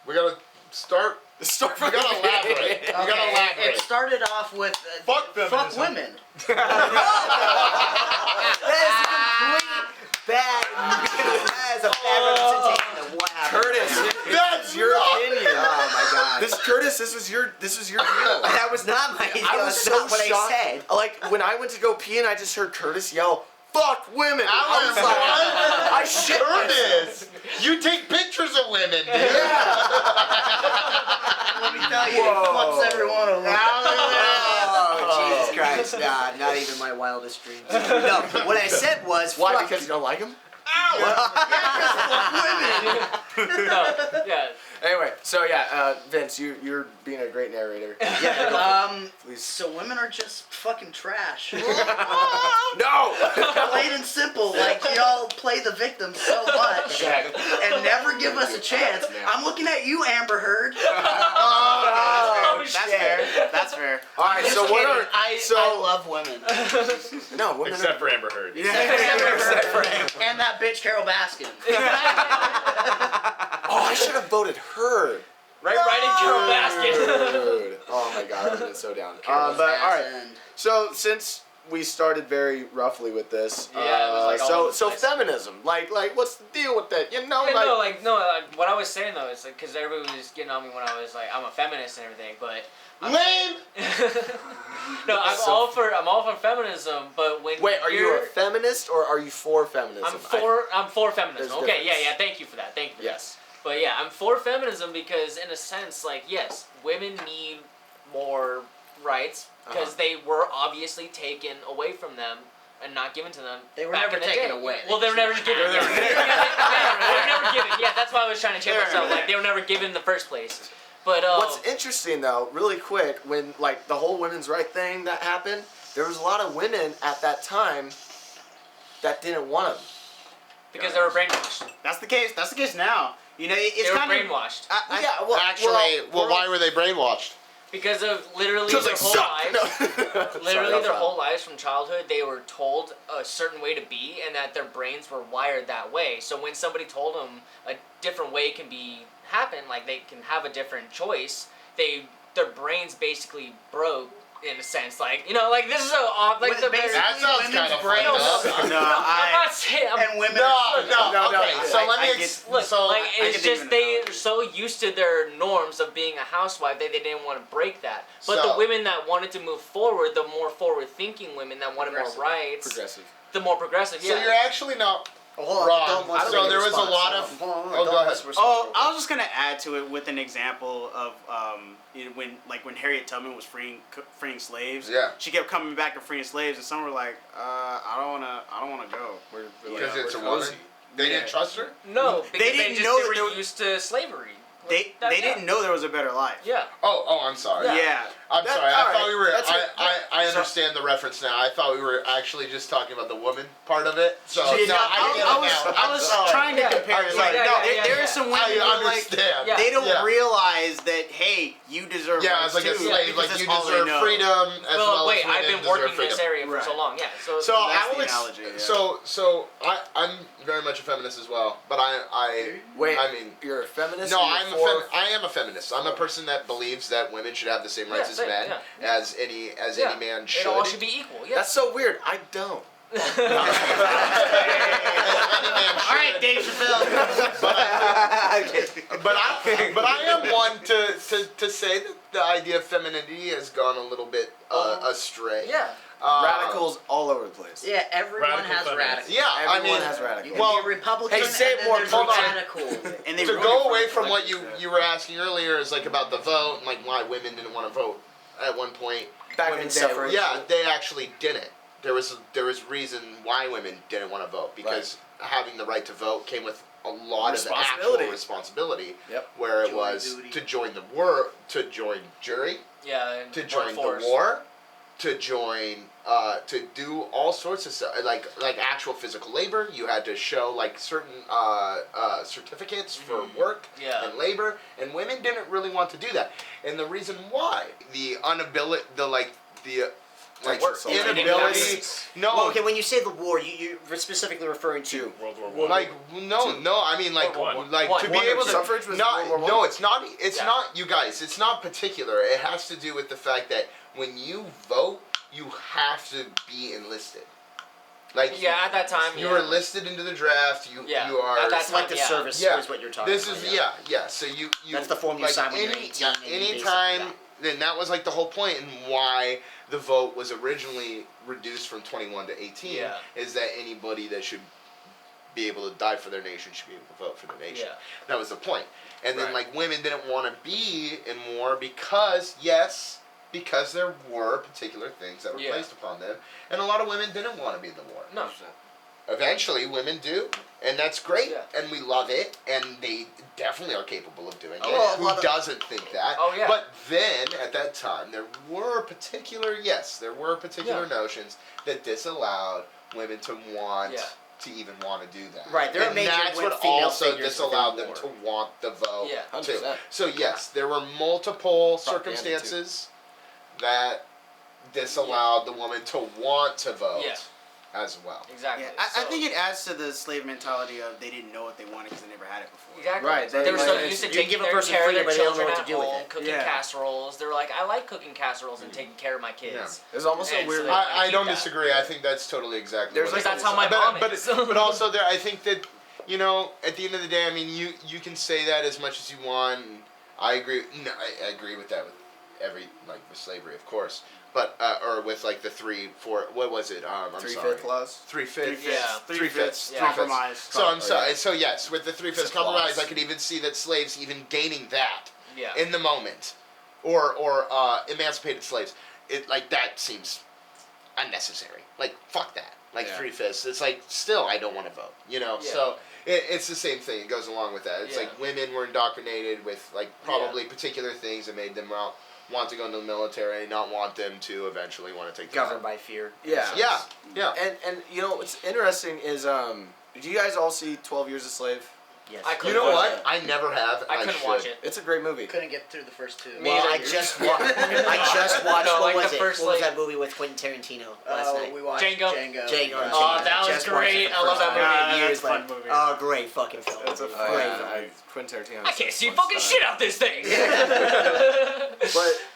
We gotta start. We gotta elaborate. We gotta elaborate. It started off with Fuck feminism. fuck women. That is a bad representation of what happened. Curtis, That's your opinion. Oh my god. This was your deal. That was not my deal. I was That's so not what shocked. I said. Like when I went to go pee and I just heard Curtis yell, "Fuck women!" I was What? like, I shit Curtis, you take pictures of women, dude. Let me tell you, it fucks every one of them. Oh, Jesus Christ. Nah, not even my wildest dreams. No, what I said was, Why? fuck. Because you don't like him? Yeah. Anyway, so Vince, you're being a great narrator. Please. So women are just fucking trash. No! Plain and simple. Like, y'all play the victim so much and never give us a chance. I'm looking at you, Amber Heard. That's fair. That's fair. All right, so what are I love women. no women Except for Amber Heard. except for him. And that bitch Carol Baskin. Oh, I should have voted her. Right in Carol Baskin. Dude. Oh my god, I've been so down. But all right. So since we started very roughly with this, Yeah, it was, like, all over the so place. feminism, like what's the deal with that? You know, What I was saying though is like, because everybody was getting on me when I was like, I'm a feminist and everything, but Lame. no, I'm all for feminism, but when wait, are you a feminist or are you for feminism? I'm for feminism. There's Okay, difference. yeah, thank you for that. Thank you. Yes. But yeah, I'm for feminism because in a sense, like, yes, women need more rights because they were obviously taken away from them and not given to them. They were back never in the taken day. away. Well, they were never given. They were never given. Yeah, that's why I was trying to check myself. Like, they were never given in the first place. But what's interesting though, really quick, when like the whole women's right thing that happened, there was a lot of women at that time that didn't want them. because they were brainwashed. That's the case. That's the case now. You know, it's They were kind of brainwashed. Well, why were they brainwashed? Because of literally their whole lives. Literally their whole lives from childhood, they were told a certain way to be, and that their brains were wired that way. So when somebody told them a different way can happen, like they can have a different choice, their brains basically broke. In a sense, like, you know, like this is so odd. Like the That sounds kind of brain fucked up. I'm not saying. And women. No. Okay, so let me. It's just they're so used to their norms of being a housewife that they didn't want to break that. But the women that wanted to move forward, the more forward-thinking women that wanted more rights, the more progressive. Yeah. So you're actually not wrong. So there was a lot of. Oh, go ahead. Oh, I was just gonna add to it with an example of when Harriet Tubman was freeing slaves. Yeah. She kept coming back to freeing slaves, and some were like, I don't wanna go. Because it's a woman. They didn't trust her. No, because They didn't know they that were used to slavery. They didn't know there was a better life. Yeah. Oh, I'm sorry. Yeah. I'm sorry. I thought we were. I So- understand the reference now. I thought we were actually just talking about the woman part of it. So Yeah, no, I get it now. I was I'm sorry. trying to compare. I'm Like, sorry. no, there are some women I who are like, understand. Yeah. they don't Yeah. realize that, hey, you deserve Yeah, rights it's like a too, slave. because Like that's you all they deserve know. freedom as well Wait, as women I've been deserve working in freedom. this area for Right. so long. Yeah. So So That's I the would. analogy, yeah. So I'm very much a feminist as well. But I mean, you're a feminist? no, or you're I am a feminist. I'm a person that believes that women should have the same rights as men, as any man should. It all should be equal. Yeah. That's so weird. I don't. As any man All right, should. Dave Chappelle. But I am one to say that the idea of femininity has gone a little bit astray. Yeah. Radicals all over the place. Yeah, everyone Radical has feminists. radicals. Yeah, Everyone I has You radicals. can Well, be a Republican, hey, say it and more, then there's hold on. radical. And they to voted go for away it, from like, what you were asking earlier is like about the vote and like why women didn't want to vote at one point. Back in Women's suffrage. Yeah, they actually didn't. There was reason why women didn't want to vote because having the right to vote came with a lot of actual responsibility. Yep. Where it Jury was duty. to join the war, to join jury, Yeah. And to join workforce. the war, to join, to do all sorts of stuff, like actual physical labor. You had to show like certain certificates for work Yeah. and labor, and women didn't really want to do that. And the reason why, the inability. No, Well, okay, when you say the war, you're specifically referring to. World War I. like no, I mean like World War One. to be able to Suffrage was not, World War no, I? it's not. It's Yeah. not, you guys. It's not particular. It has to do with the fact that when you vote, you have to be enlisted. Like Yeah, at that time. you yeah. were enlisted into the draft. You are. At that time, Selective yeah. service Yeah. is what you're talking This about. is yeah. So you That's the form you like sign when you're any 18 and you anytime. basically- Then that was like the whole point and why the vote was originally reduced from 21 to 18. Yeah. Is that anybody that should be able to die for their nation should be able to vote for the nation. Yeah. That was the point. And then Right. like women didn't want to be in war because there were particular things that were Yeah. placed upon them, and a lot of women didn't want to be in the war. No. Eventually, women do, and that's great, Yeah. and we love it, and they definitely are capable of doing Oh, it. well, a Who lot of- doesn't think that? Oh, yeah. But then, at that time, there were particular notions that disallowed women to want Yeah. to even want to do that. Right, there are and major that's what female also figures disallowed within them war. to want the vote Yeah. too. 100%. So yes, there were multiple Propaganda, too. circumstances that disallowed the woman to want to vote Yeah. as well. Exactly. Yeah, I So- think it adds to the slave mentality of they didn't know what they wanted because they never had it before. Exactly. Right, They were like, so it's- used to you can taking give a their person care of freedom, their but they don't know children what at to do with home, it. cooking Yeah. casseroles. They were like, I like cooking casseroles and taking care of my kids. Yeah. There's almost a And weird. so they wanna I keep don't that. disagree. I think that's totally exactly. There's what like it Because is. that's how my mom but, is. but also there, I think that at the end of the day, I mean, you can say that as much as you want. And I agree. No, I agree with that with every with slavery, of course. But or with like the 3/4. What was it? I'm sorry. 3/5 clause. 3/5. Yeah. 3/5. Yeah. Compromise. So I'm Oh, sorry. yeah. So yes, with the 3/5 It's a clause. compromise, I could even see that slaves even gaining that Yeah. in the moment, or emancipated slaves. It like that seems unnecessary. Like fuck that. Like Yeah. 3/5. It's like still I don't want to vote. Yeah. So it's the same thing. It goes along with that. It's Yeah. like women were indoctrinated with like probably particular things that made them want to go into the military, not want them to eventually want to take the Governed vote. by fear. Yeah. Yeah. And you know what's interesting is do you guys all see 12 Years a Slave? Yes. I You couldn't know watch what? it. I never have. And I couldn't should. watch it. It's a great movie. Couldn't get through the first two. Well, I just watched. No, what like was the it? first, What was like- that movie with Quentin Tarantino last night? We watched Django. Django. Oh, that was Just watched it great. for the I love first that time. movie. Years That's a fun later. movie. Oh, great fucking film. It's a Oh, great yeah, film. Quentin Tarantino. I can't see fucking shit out this thing. But yeah,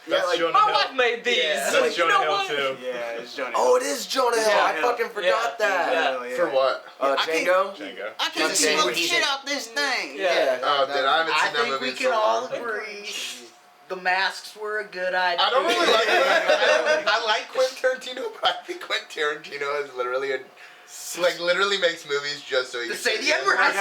That's like Jonah My Hill. wife made these. Yeah. That's You know Jonah Hill what? too. Yeah, it's Jonah. oh, it is Jonah Hill. Yeah, I yeah. fucking forgot that. Yeah. For what? Django. Django. I can't Django. see When the he's shit in- out this thing. Yeah. Oh, then I haven't I seen that think movie we in can so all long. agree the masks were a good idea. I don't really like it. I like Quentin Tarantino, but I think Quentin Tarantino is literally literally makes movies just so he To can say the N-word. N-word.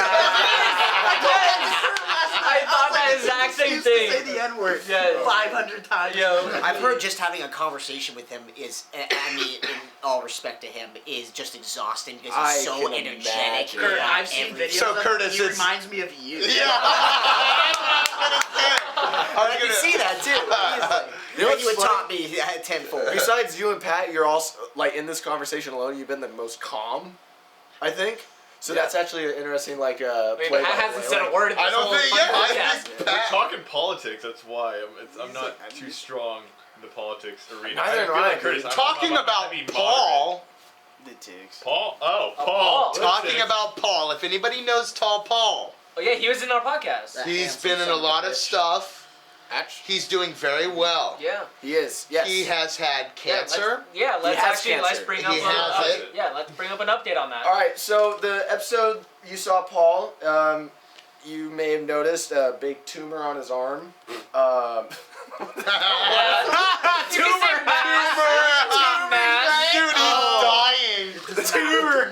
I thought that exact same thing. Say the N-word Yeah. 500 times. Yo. I've heard just having a conversation with him is, I mean, in all respect to him, is just exhausting because I he's so can energetic. imagine. Kurt, about I've seen everything. videos So, of him. Curtis, He it's- reminds me of you. I can see that too. Easily. You know And you would what's top me at tenfold. Besides you and Pat, you're also like in this conversation alone. You've been the most calm, I think. So that's actually an interesting Wait, play. Pat hasn't said a word. in I this don't whole think. fucking Yeah, I podcast. think We're Pat. talking politics. That's why I'm He's not like, too strong in the politics arena. Neither I am feel I, like dude. Curtis, I'm Talking a about heavy Paul. The ticks. Paul. Oh, Oh, Paul. Paul. Talking about Paul. If anybody knows Tall Paul, Oh yeah, he was in our podcast. That he's handsome been in a son of a lot of bitch. stuff. Actually, He's doing very well. Yeah. he is. Yes. He has had cancer. Let's cancer. bring up He has it. let's bring up an update on that. All right. So the episode you saw Paul, you may have noticed a big tumor on his arm. Dude, he's dying. The tumor.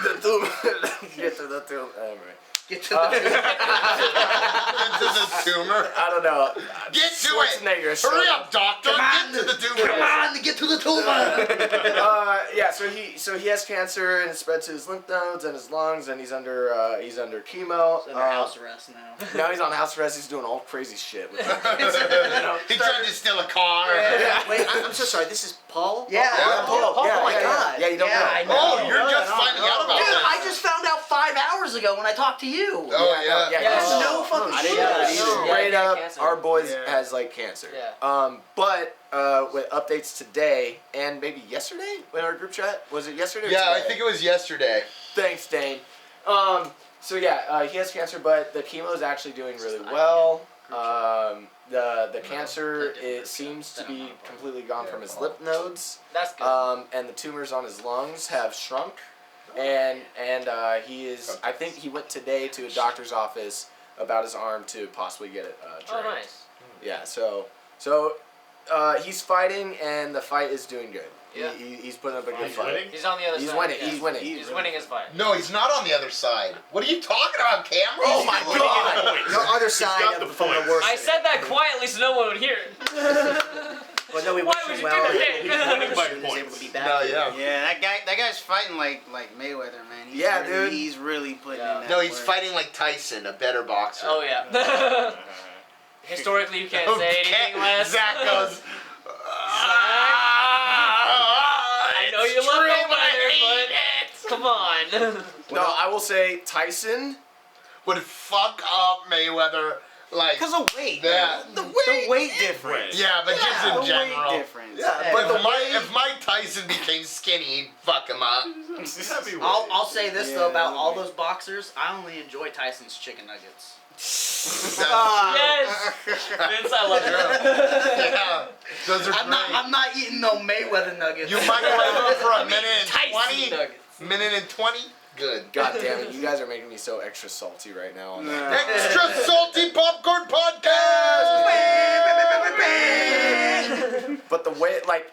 The tumor. Get to the tumor. Anyway. Get to the Into the tumor. I don't know. Get to it. Schwarzenegger, shut Hurry up. up, doctor. Get to the tumor. Come on, get to the tumor. Yeah, so he has cancer and it spread to his lymph nodes and his lungs, and he's under chemo. Under house arrest now. Now he's on house arrest. He's doing all crazy shit. With He tried to steal a car. Wait, I'm so sorry. This is Paul? Yeah. Paul. Oh Yeah, my yeah, God. Yeah, you don't know. I know. Oh, you're just finding out about Dude, this. I just found out 5 hours ago when I talked to you. Oh, yeah. There's Oh. no fucking I didn't shit. know that either. Straight Yeah, up, cancer. our boys Yeah. has like cancer. Yeah. But with updates today and maybe yesterday in our group chat, was it yesterday? Or Yeah, I today? think it was yesterday. Thanks, Dane. So yeah, he has cancer, but the chemo is actually doing really well. The cancer seems to be completely gone from his lymph nodes. That's good. And the tumors on his lungs have shrunk. And he is. I think he went today to a doctor's office about his arm to possibly get it drained. Oh, nice. Yeah. So he's fighting, and the fight is doing good. Yeah. He's putting up a good He's fight. winning? He's on the other He's side. winning. Yeah. He's winning. He's winning his fight. No, he's not on the other side. What are you talking about, Cameron? Oh my God! The other side got the from the points. worst. I said that quietly so no one would hear it. Well, no, we Why wish would him you well. do that? Winning by He was able to be points. back. No, yeah. Yeah, that guy's fighting like Mayweather, man. He's Yeah, really, dude. He's really putting Yeah. in that No, he's work. fighting like Tyson, a better boxer. Oh yeah. Historically, you can't say anything less. Zach goes. I know you love Mayweather, but come on. No, I will say Tyson. Would fuck up Mayweather like. Because of weight. Yeah. The weight difference. Yeah, but just The in general. weight difference. Yeah, But but if Mike Tyson became skinny, he'd fuck him up. Happy with I'll say this though Yeah, about all okay. those boxers. I only enjoy Tyson's chicken nuggets. Yes. Vince, I love you. Yeah, those are I'm great. not eating no Mayweather nuggets. You microwave them for a minute and Tyson 20. nuggets. Minute and 20. Good. God damn it, you guys are making me so extra salty right now. On that. Extra salty popcorn podcast. But the way, like,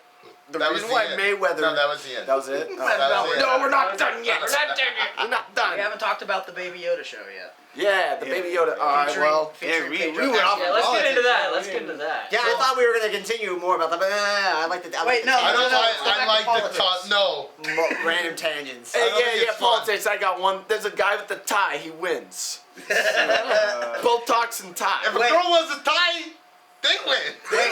the That was reason the why end. Mayweather. No, that was the end. That was it. Oh. That was it. No, we're not done yet. We're not doing it. We're not done. We haven't talked about the Baby Yoda show yet. Yeah, the Baby Yoda. All right, well. Featuring we Pedro went off Yeah, let's get into that. Let's get into that. Yeah, I thought we were going to continue more about that, but I like the. Wait, no. I don't No, like. let's go I back like to the top. No. random tangents. Hey, I don't think yeah, it's fun. politics. I got one. There's a guy with the tie. He wins. Botox and tie. If a girl was a tie, they win. Wait,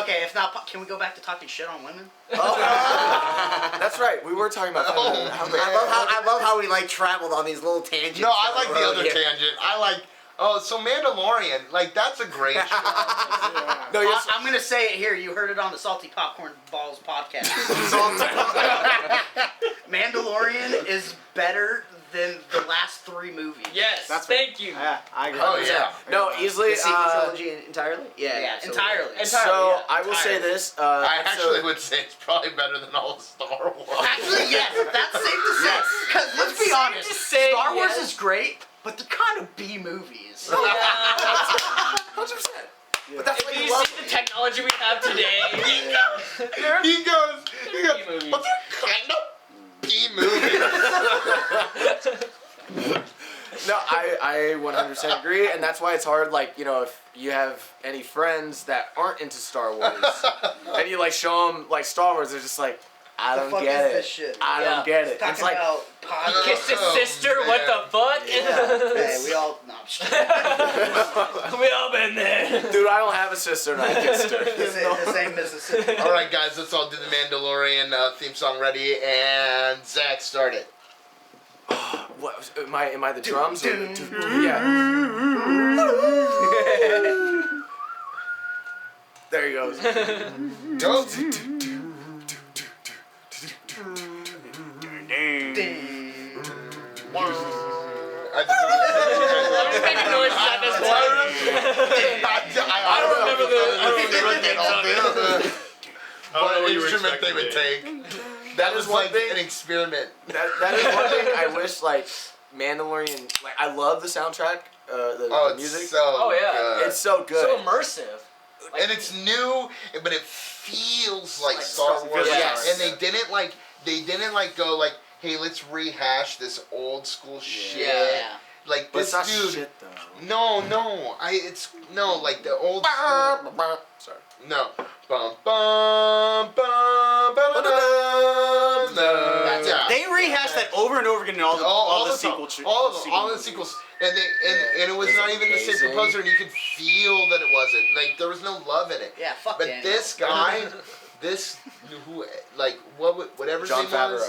okay. If not, can we go back to talking shit on women? That's right. We were talking about. Oh, I love how we like traveled on these little tangents. No, I like the on other road here. tangent. I like. Oh, so Mandalorian, like that's a great show. No, yes. I'm gonna say it here. You heard it on the Salty Popcorn Balls podcast. Mandalorian is better than the last 3 movies. Yes. Thank you. Yeah, I agree. Oh yeah. No, easily. The sequel trilogy entirely? Yeah, absolutely. entirely. So yeah, I will say entirely. this. I actually would say it's probably better than all of Star Wars. Actually, yes, that's safe to say. Yes. Because let's be honest, to say Star Wars yes. is great, but they're kind of B movies. 100%. But that's why Do you you love see the technology we have today? He goes, movies. but they're kind of B movies. No, I 100% agree, and that's why it's hard. Like, you know, if you have any friends that aren't into Star Wars, and you like show them like Star Wars, they're just like, I The don't fuck get is it. this shit? I don't get it. Talking It's like, about He podcast. kissed his Oh, sister. What the fuck? Hey, we all. No, I'm just kidding. We all been there. dude, I don't have a sister, and I kissed her. This ain't Mississippi. All right, guys, let's all do the Mandalorian theme song ready, and Zach, start it. What am I the drums? Or the yeah. There he goes. Go. I'm just making noises at this point. I don't remember the What instrument they would take. That was one like thing. an experiment. That is one thing I wish, like, Mandalorian, like, I love the soundtrack, the music. So good. It's so good. so immersive. Like, And it's new, but it feels like Star Star Wars. Wars. Yes. And they didn't go like, hey, let's rehash this old school shit. Yeah. Like But this it's not dude. shit, though. Like the old school. Sorry. No. Bum bum bum bum bum. Yeah. They rehashed that over and over again in all the time. sequels. All the sequels, and it was not even the same amazing. composer, and you could feel that it wasn't. Like there was no love in it. Yeah, fuck But Daniel. this guy, whatever his John name was,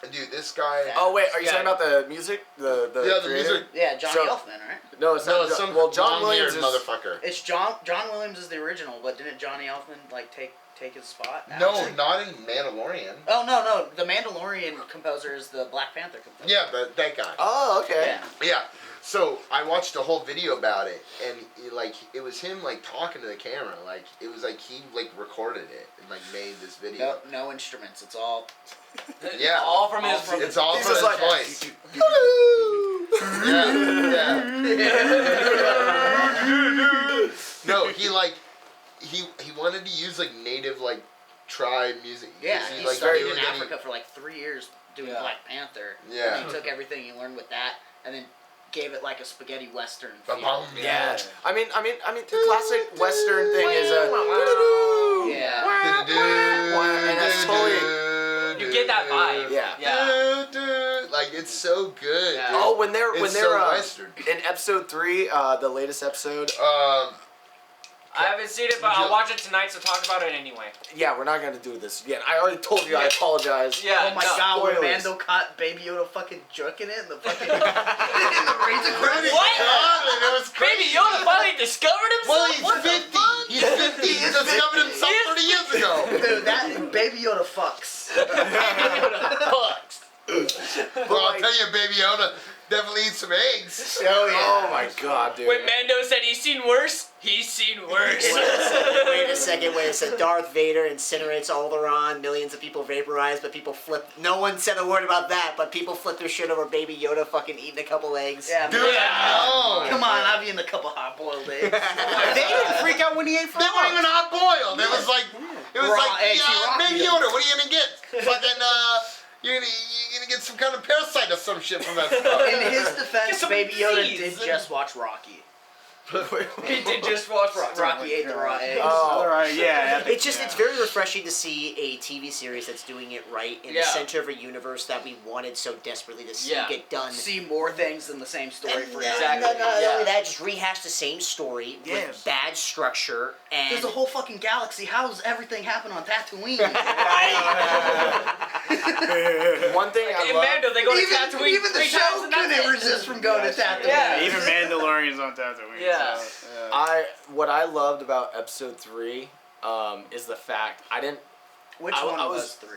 Favreau. dude, this guy. Oh, wait, are you talking about the music? The the creator? music. Yeah, Johnny So- Elfman, right? No, it's No, not. it's some John Williams is... motherfucker. It's John Williams is the original, but didn't Johnny Elfman like take his spot? No, actually? not in Mandalorian. Oh no, the Mandalorian composer is the Black Panther composer. Yeah, that guy. Oh, okay. Yeah. Yeah. So I watched a whole video about it, and it was him like talking to the camera, like it was like he like recorded it and like made this video. No instruments. It's all. Yeah. all from his. It's all He's from just his like- voice. Yeah. No, he wanted to use like native like tribe music. Yeah, 'cause he like, studied knew in that Africa for like 3 years doing Yeah. Black Panther. Yeah. And he took everything he learned with that and then gave it like a spaghetti western feel. Yeah. I mean, the classic Western thing is a... Yeah. And that's totally... You get that vibe. Yeah. Like it's so good. Yeah. Oh, when they're It's so Western. in episode 3, the latest episode. I haven't seen it, but I'll watch it tonight. So talk about it anyway. Yeah, we're not gonna do this again. I already told you. I apologize. Yeah. Oh my no. god, when spoilers. Mando caught Baby Yoda fucking jerking it in the fucking in the razor crest. What? It was Baby Yoda finally discovered himself. Well, he's 50. He's 50. He discovered himself 30 years ago. Dude, that Baby Yoda fucks. Fucks. Well, I'll tell you, Baby Yoda definitely eats some eggs. Oh yeah. Oh my god, dude. When Mando said he's seen worse, he's seen worse. Wait a second, when it said Darth Vader incinerates Alderaan, millions of people vaporized, but people flipped. No one said a word about that, but people flipped their shit over Baby Yoda fucking eating a couple eggs. Yeah, Dude, man. I know. Come on, I've eaten a couple hot-boiled eggs. They didn't freak out when he ate They weren't even hot boiled. It was like, Raw eggs, he raw Baby eat 'em. Yoda, what are you gonna get? Fucking, you're gonna get some kind of parasite or some shit from that stuff. In his Get defense, some Baby Yoda disease. did just watch Rocky. He did just watch Rocky ate the raw eggs. Oh. Alright, yeah. It's just, it's very refreshing to see a TV series that's doing it right in the Yeah. center of a universe that we wanted so desperately to see Yeah. get done. See more things than the same story And for Exactly. not only Yeah. that, just rehash the same story Yeah. with bad structure and There's a whole fucking galaxy. How does everything happen on Tatooine? One thing I In love. Mando, they go to Tatooine even the 3 times show and that's couldn't it. resist from going to Tatooine. Yeah. Even Mandalorian's on Tatooine. Yeah. So, What I loved about episode 3 is the fact I didn't. Which I one was- was 3?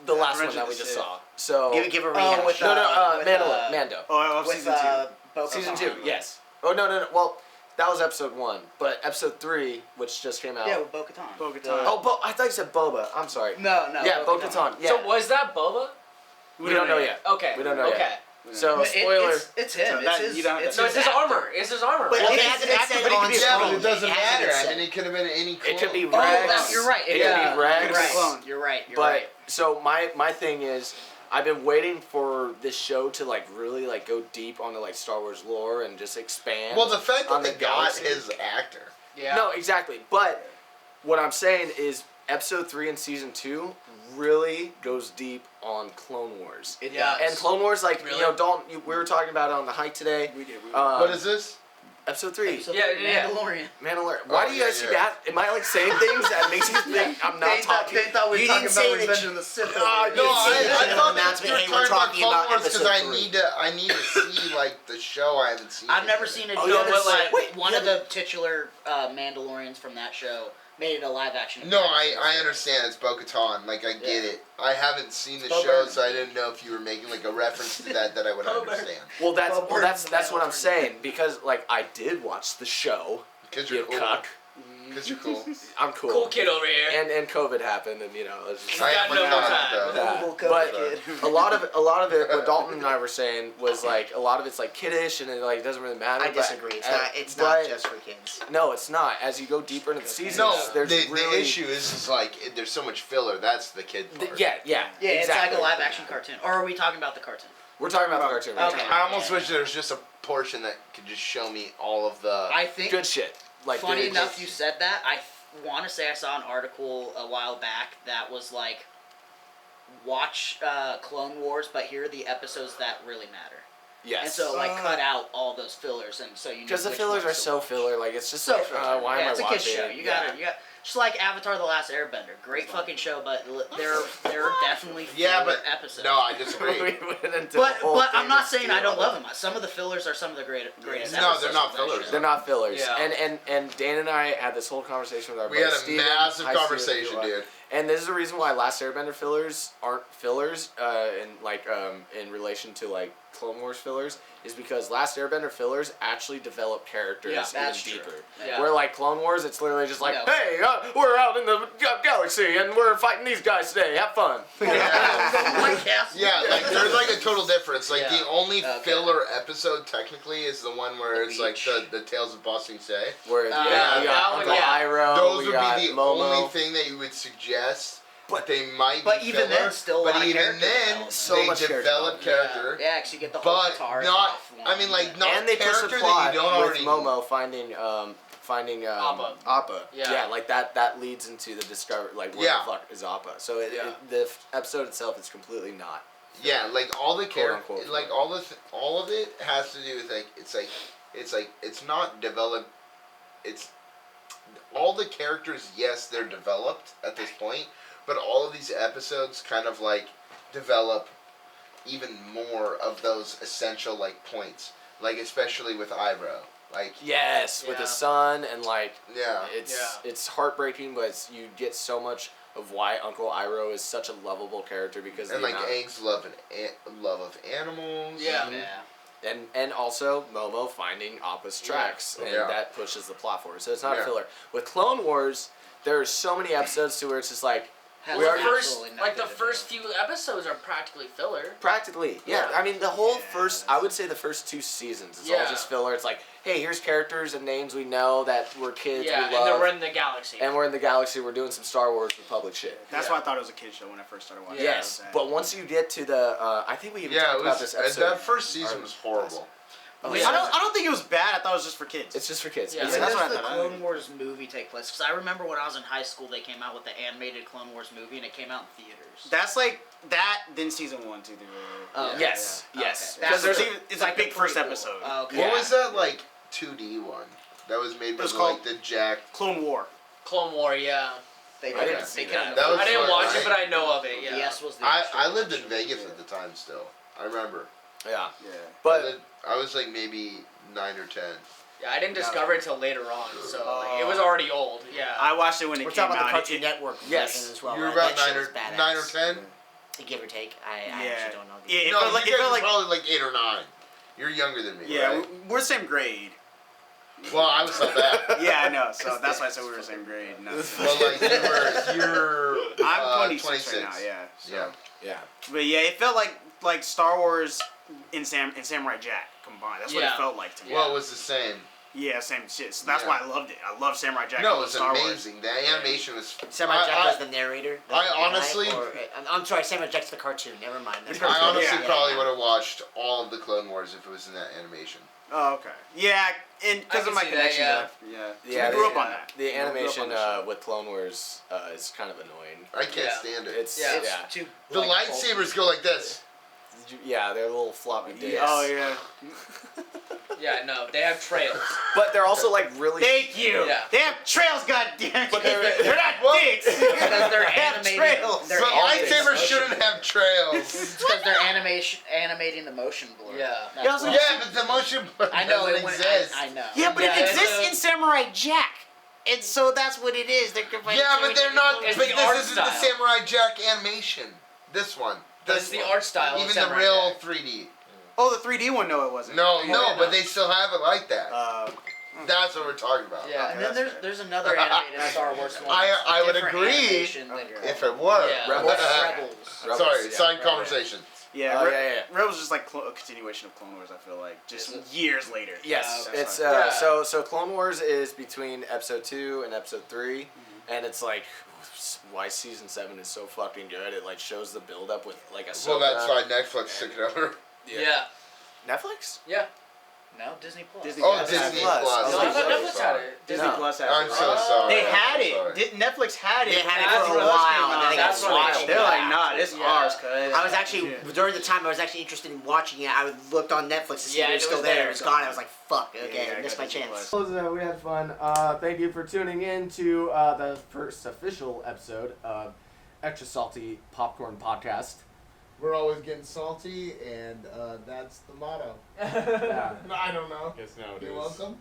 The last one Revenge that of we the just Sith. saw. So give a Oh, rehash. with, no, with, Mando. Oh, I love With season 2. Bo-Katan. Season 2, yes. Oh no. Well, that was episode 1, but episode 3, which just came out. Yeah, with Bo-Katan. Bo-Katan. Oh, I thought you said Boba. I'm sorry. No. Yeah, Bo-Katan. Yeah. So was that Boba? we don't know yet. Okay. We don't know Okay. yet. So spoiler. It's him. So it's that- his. you don't have to- It's No, it's his actor. armor. It's his armor. But Well, it it's hasn't an been actor, said but he on could be a Yeah, screen. but it doesn't hasn't matter. been I said. mean, it could have been any clone. It could be Oh, Rex. no, you're right. It could Yeah. be Rex. You're right. Clone. You're right. But so my thing is, I've been waiting for this show to like really like go deep onto like Star Wars lore and just expand. Well, the fact that on they the got galaxy. his actor. yeah. No, exactly. But what I'm saying is, episode 3 and season 2 really goes deep on Clone Wars. It Yeah. does. And Clone Wars, like Really? you know, Dalton, we were talking about it on the hike today. We did. What is this? Episode 3? Yeah. Mandalorian. Mandalorian. Why do you guys see that? Am I like saying things that makes you think I'm not talking? They thought we You were talking didn't say about that Revenge you- of the Sith. Ah, over you here. No, didn't say I that. thought that announcement, you were hey, we're talking about talking Clone about Wars because episode I need to see like the show. I haven't seen. I've it never yet. seen it. Oh, No, yeah, but like that's- wait, one yeah. of the titular Mandalorians from that show made it a live action. No, I understand it's Bo-Katan. Like I get Yeah. it. I haven't seen the Bo show, Burnham. so I didn't know if you were making like a reference to that I would Bo Burnham. understand. Well, Well, that's what I'm Mandalorian. saying, because like I did watch the show. Because You you're cool. cuck. Because you're cool. I'm cool. Cool kid over here. And COVID happened, and it was just I got am no a more cuck, time. though. Yeah. Lovable COVID But kid. a lot of it, what Dalton and I were saying was like a lot of it's like kiddish, and it like doesn't really matter. I but- disagree. It's not but- just for kids. No, it's not. As you go deeper into the seasons, No, there's the really issue is like there's so much filler. That's the kid part. Yeah, Yeah, exactly. it's like a live action cartoon. Or are we talking about the cartoon? We're talking about the cartoon. Right Okay. now. I almost wish there was just a portion that could just show me all of the. I think. Good shit. Like Funny they- enough, you said that. I want to say I saw an article a while back that was like, watch Clone Wars, but here are the episodes that really matter. Yes. And so like cut out all those fillers, and so you know. Because the which fillers ones are to so watch. filler. Like it's just So like, filler. why yeah, am I it's a watching kid's show. it? You got just like Avatar: The Last Airbender. Great fucking show, but there are definitely filler Yeah, but episodes. no, I disagree. We went into But the whole I'm thing not of saying I don't stealing love it. them. Some of the fillers are some of the greatest No, episodes they're not of that fillers. show. They're not fillers. Yeah. And Dan and I had this whole conversation with our We buddy had a Steven. massive Hi, Steven, conversation, if you are. dude. And this is the reason why Last Airbender fillers aren't fillers, in relation to like Clone Wars fillers, is because Last Airbender fillers actually develop characters Yeah, even that's true. deeper. Yeah. Where like Clone Wars, it's literally just like, No. hey, we're out in the galaxy and we're fighting these guys today. Have fun. White Castle. Yeah, like there's like a total difference. Like Yeah. the only Okay. filler episode technically is the one where The it's like beach. the Tales of Bossing Say. Where Yeah, we that got one, Uncle yeah. Iroh, Those we would got be the Momo. only thing that you would suggest. But they might But be even filler, then, still a but lot of even character then, development. So they much character develop development. character. Yeah, because you get the whole But guitar. not. off one. I mean, like not And they push character the plot that you don't with already. Momo finding Appa. Appa. Yeah. like that leads into the discovery, like where Yeah. the fuck is Appa. So Yeah. the episode itself is completely not. Yeah, like all the character, unquote. like all of it has to do with it's not developed. It's all the characters. Yes, they're developed at this point, but all of these episodes kind of like develop even more of those essential like points, like especially with Iroh. Like Yes, with Yeah. the son and like yeah, it's heartbreaking, but you get so much of why Uncle Iroh is such a lovable character because and the like amount- Aang's love of animals. Yeah. Yeah. and also Momo finding Appa's tracks, and Yeah. that pushes the plot forward. So it's not a Yeah. filler. With Clone Wars, there are so many episodes to where it's just like Has We already- absolutely Like nothing the to do. first few episodes are practically filler. practically, yeah. Yeah. I mean, the whole Yeah, first, I would say the first 2 seasons, it's all Yeah. just filler. It's like, hey, here's characters and names we know that we're kids, Yeah, we and love, we're in the galaxy. and we're in the galaxy. We're doing some Star Wars Republic shit. That's Yeah. why I thought it was a kid show when I first started watching. Yes, it. but once you get to the, I think we even Yeah, talked it about was. this episode. That first season was horrible. Oh, Yeah. I don't think it was bad. I thought it was just for kids. It's just for kids. Yeah. It's- When that's does what I the thought. Clone Wars movie take place? Because I remember when I was in high school, they came out with the animated Clone Wars movie, and it came out in theaters. That's like that. Then season 1, 2, 3. Oh, Yeah. Yes, yeah. yes. Okay. Because there's It's a big first episode. Oh, okay. What Yeah. was that like 2D one? That was made by was like called- the Jack. Clone War. Clone War, yeah. They I didn't couldn't. see They that. couldn't. That was I didn't fun, watch right? it, but I know of it. Yeah. DS was the. I lived in Vegas at the time still. I remember. yeah. Yeah. But I was like maybe 9 or 10. Yeah, I didn't discover it until later on, so like, it was already old. Yeah. I watched it when it We're came talking about out. the Cartoon Network Yes. version as well. You were right? about That shit 9 was or badass. 9 or 10. Give or take. I Yeah. actually don't know. Yeah, it No, felt like you it guys felt were like probably like 8 or 9. You're younger than me. yeah, Right? we're the same grade. Well, I was not that. Yeah, I know. So that's why I said we were the same grade. No. Well, like you're I'm 26 26 right now. Yeah. So. Yeah. yeah. But yeah, it felt like Star Wars and Samurai Jack combined. That's what Yeah. it felt like to me. Well, it was the same. Yeah, same shit. So that's Yeah. why I loved it. I love Samurai Jack. I No, it love was Star Wars. amazing. The animation was. Samurai Jack I- was the narrator. I the guy, honestly- or, I'm sorry, Samurai Jack's the cartoon. Never mind. That's I honestly Yeah. probably would have watched all of the Clone Wars if it was in that animation. Oh, okay. Yeah, and I because can of my see that, connection. yeah. Yeah. Yeah, we grew the- up on that. The We grew up animation on that shit. with Clone Wars is kind of annoying. I can't Yeah. stand it. It's Yeah. yeah, Too, The like, lightsabers go like this. yeah, they're little floppy discs. Oh yeah. Yeah, no, they have trails. But they're also like really. Thank you. Yeah. They have trails, goddammit. But they're- not What? dicks. Because they're They have animating. trails. They're But animating lightsabers motion. shouldn't have trails. It's because they're animating the motion blur. Yeah. That's Yeah, I was why. like- Yeah, but the motion blur I know doesn't it went, exist. I know. Yeah, but Yeah, it it's exists a- in Samurai Jack. And so that's what it is. They're combining Yeah, but they're not. It's But the this art isn't the style. Samurai Jack animation. This one. But This it's the one. art style. of Even the Samurai real Jack. 3D. Oh, the 3D one. No, it wasn't. No, but they still have it like that. That's what we're talking about. Yeah, Okay, and then there's another animated Star Wars one. I would Different agree animation than- if it were. Yeah. Rebels. Sorry, yeah. side conversation. Yeah, yeah. Rebels is just like a continuation of Clone Wars. I feel like just years later. Yes, Yeah, it's that's fine. so Clone Wars is between episode 2 and episode 3, and it's like why season 7 is so fucking good. It like shows the build up with like a. Well, that's why Netflix took it over. Yeah. Netflix. Yeah. No, Disney Plus. Disney Oh, Plus. Disney Plus. Plus. No, I I'm thought so Netflix had sorry. it. Disney No. Plus has I'm it. so sorry. They had I'm sorry. it. Netflix had it. They had it That's for a what while, came and then they got That's what I switched. They're like, nah, this is Yeah. ours, cuz. I was actually during the time I was actually interested in watching it. I looked on Netflix to see if Yeah, it was it still was there. there. It was gone. I was like, "Fuck, okay, Yeah, I I missed got my Disney chance." Plus. We had fun. Thank you for tuning in to the first official episode of Extra Salty Popcorn Podcast. We're always getting salty, and that's the motto. Yeah. I don't know. Guess now it You're is. welcome.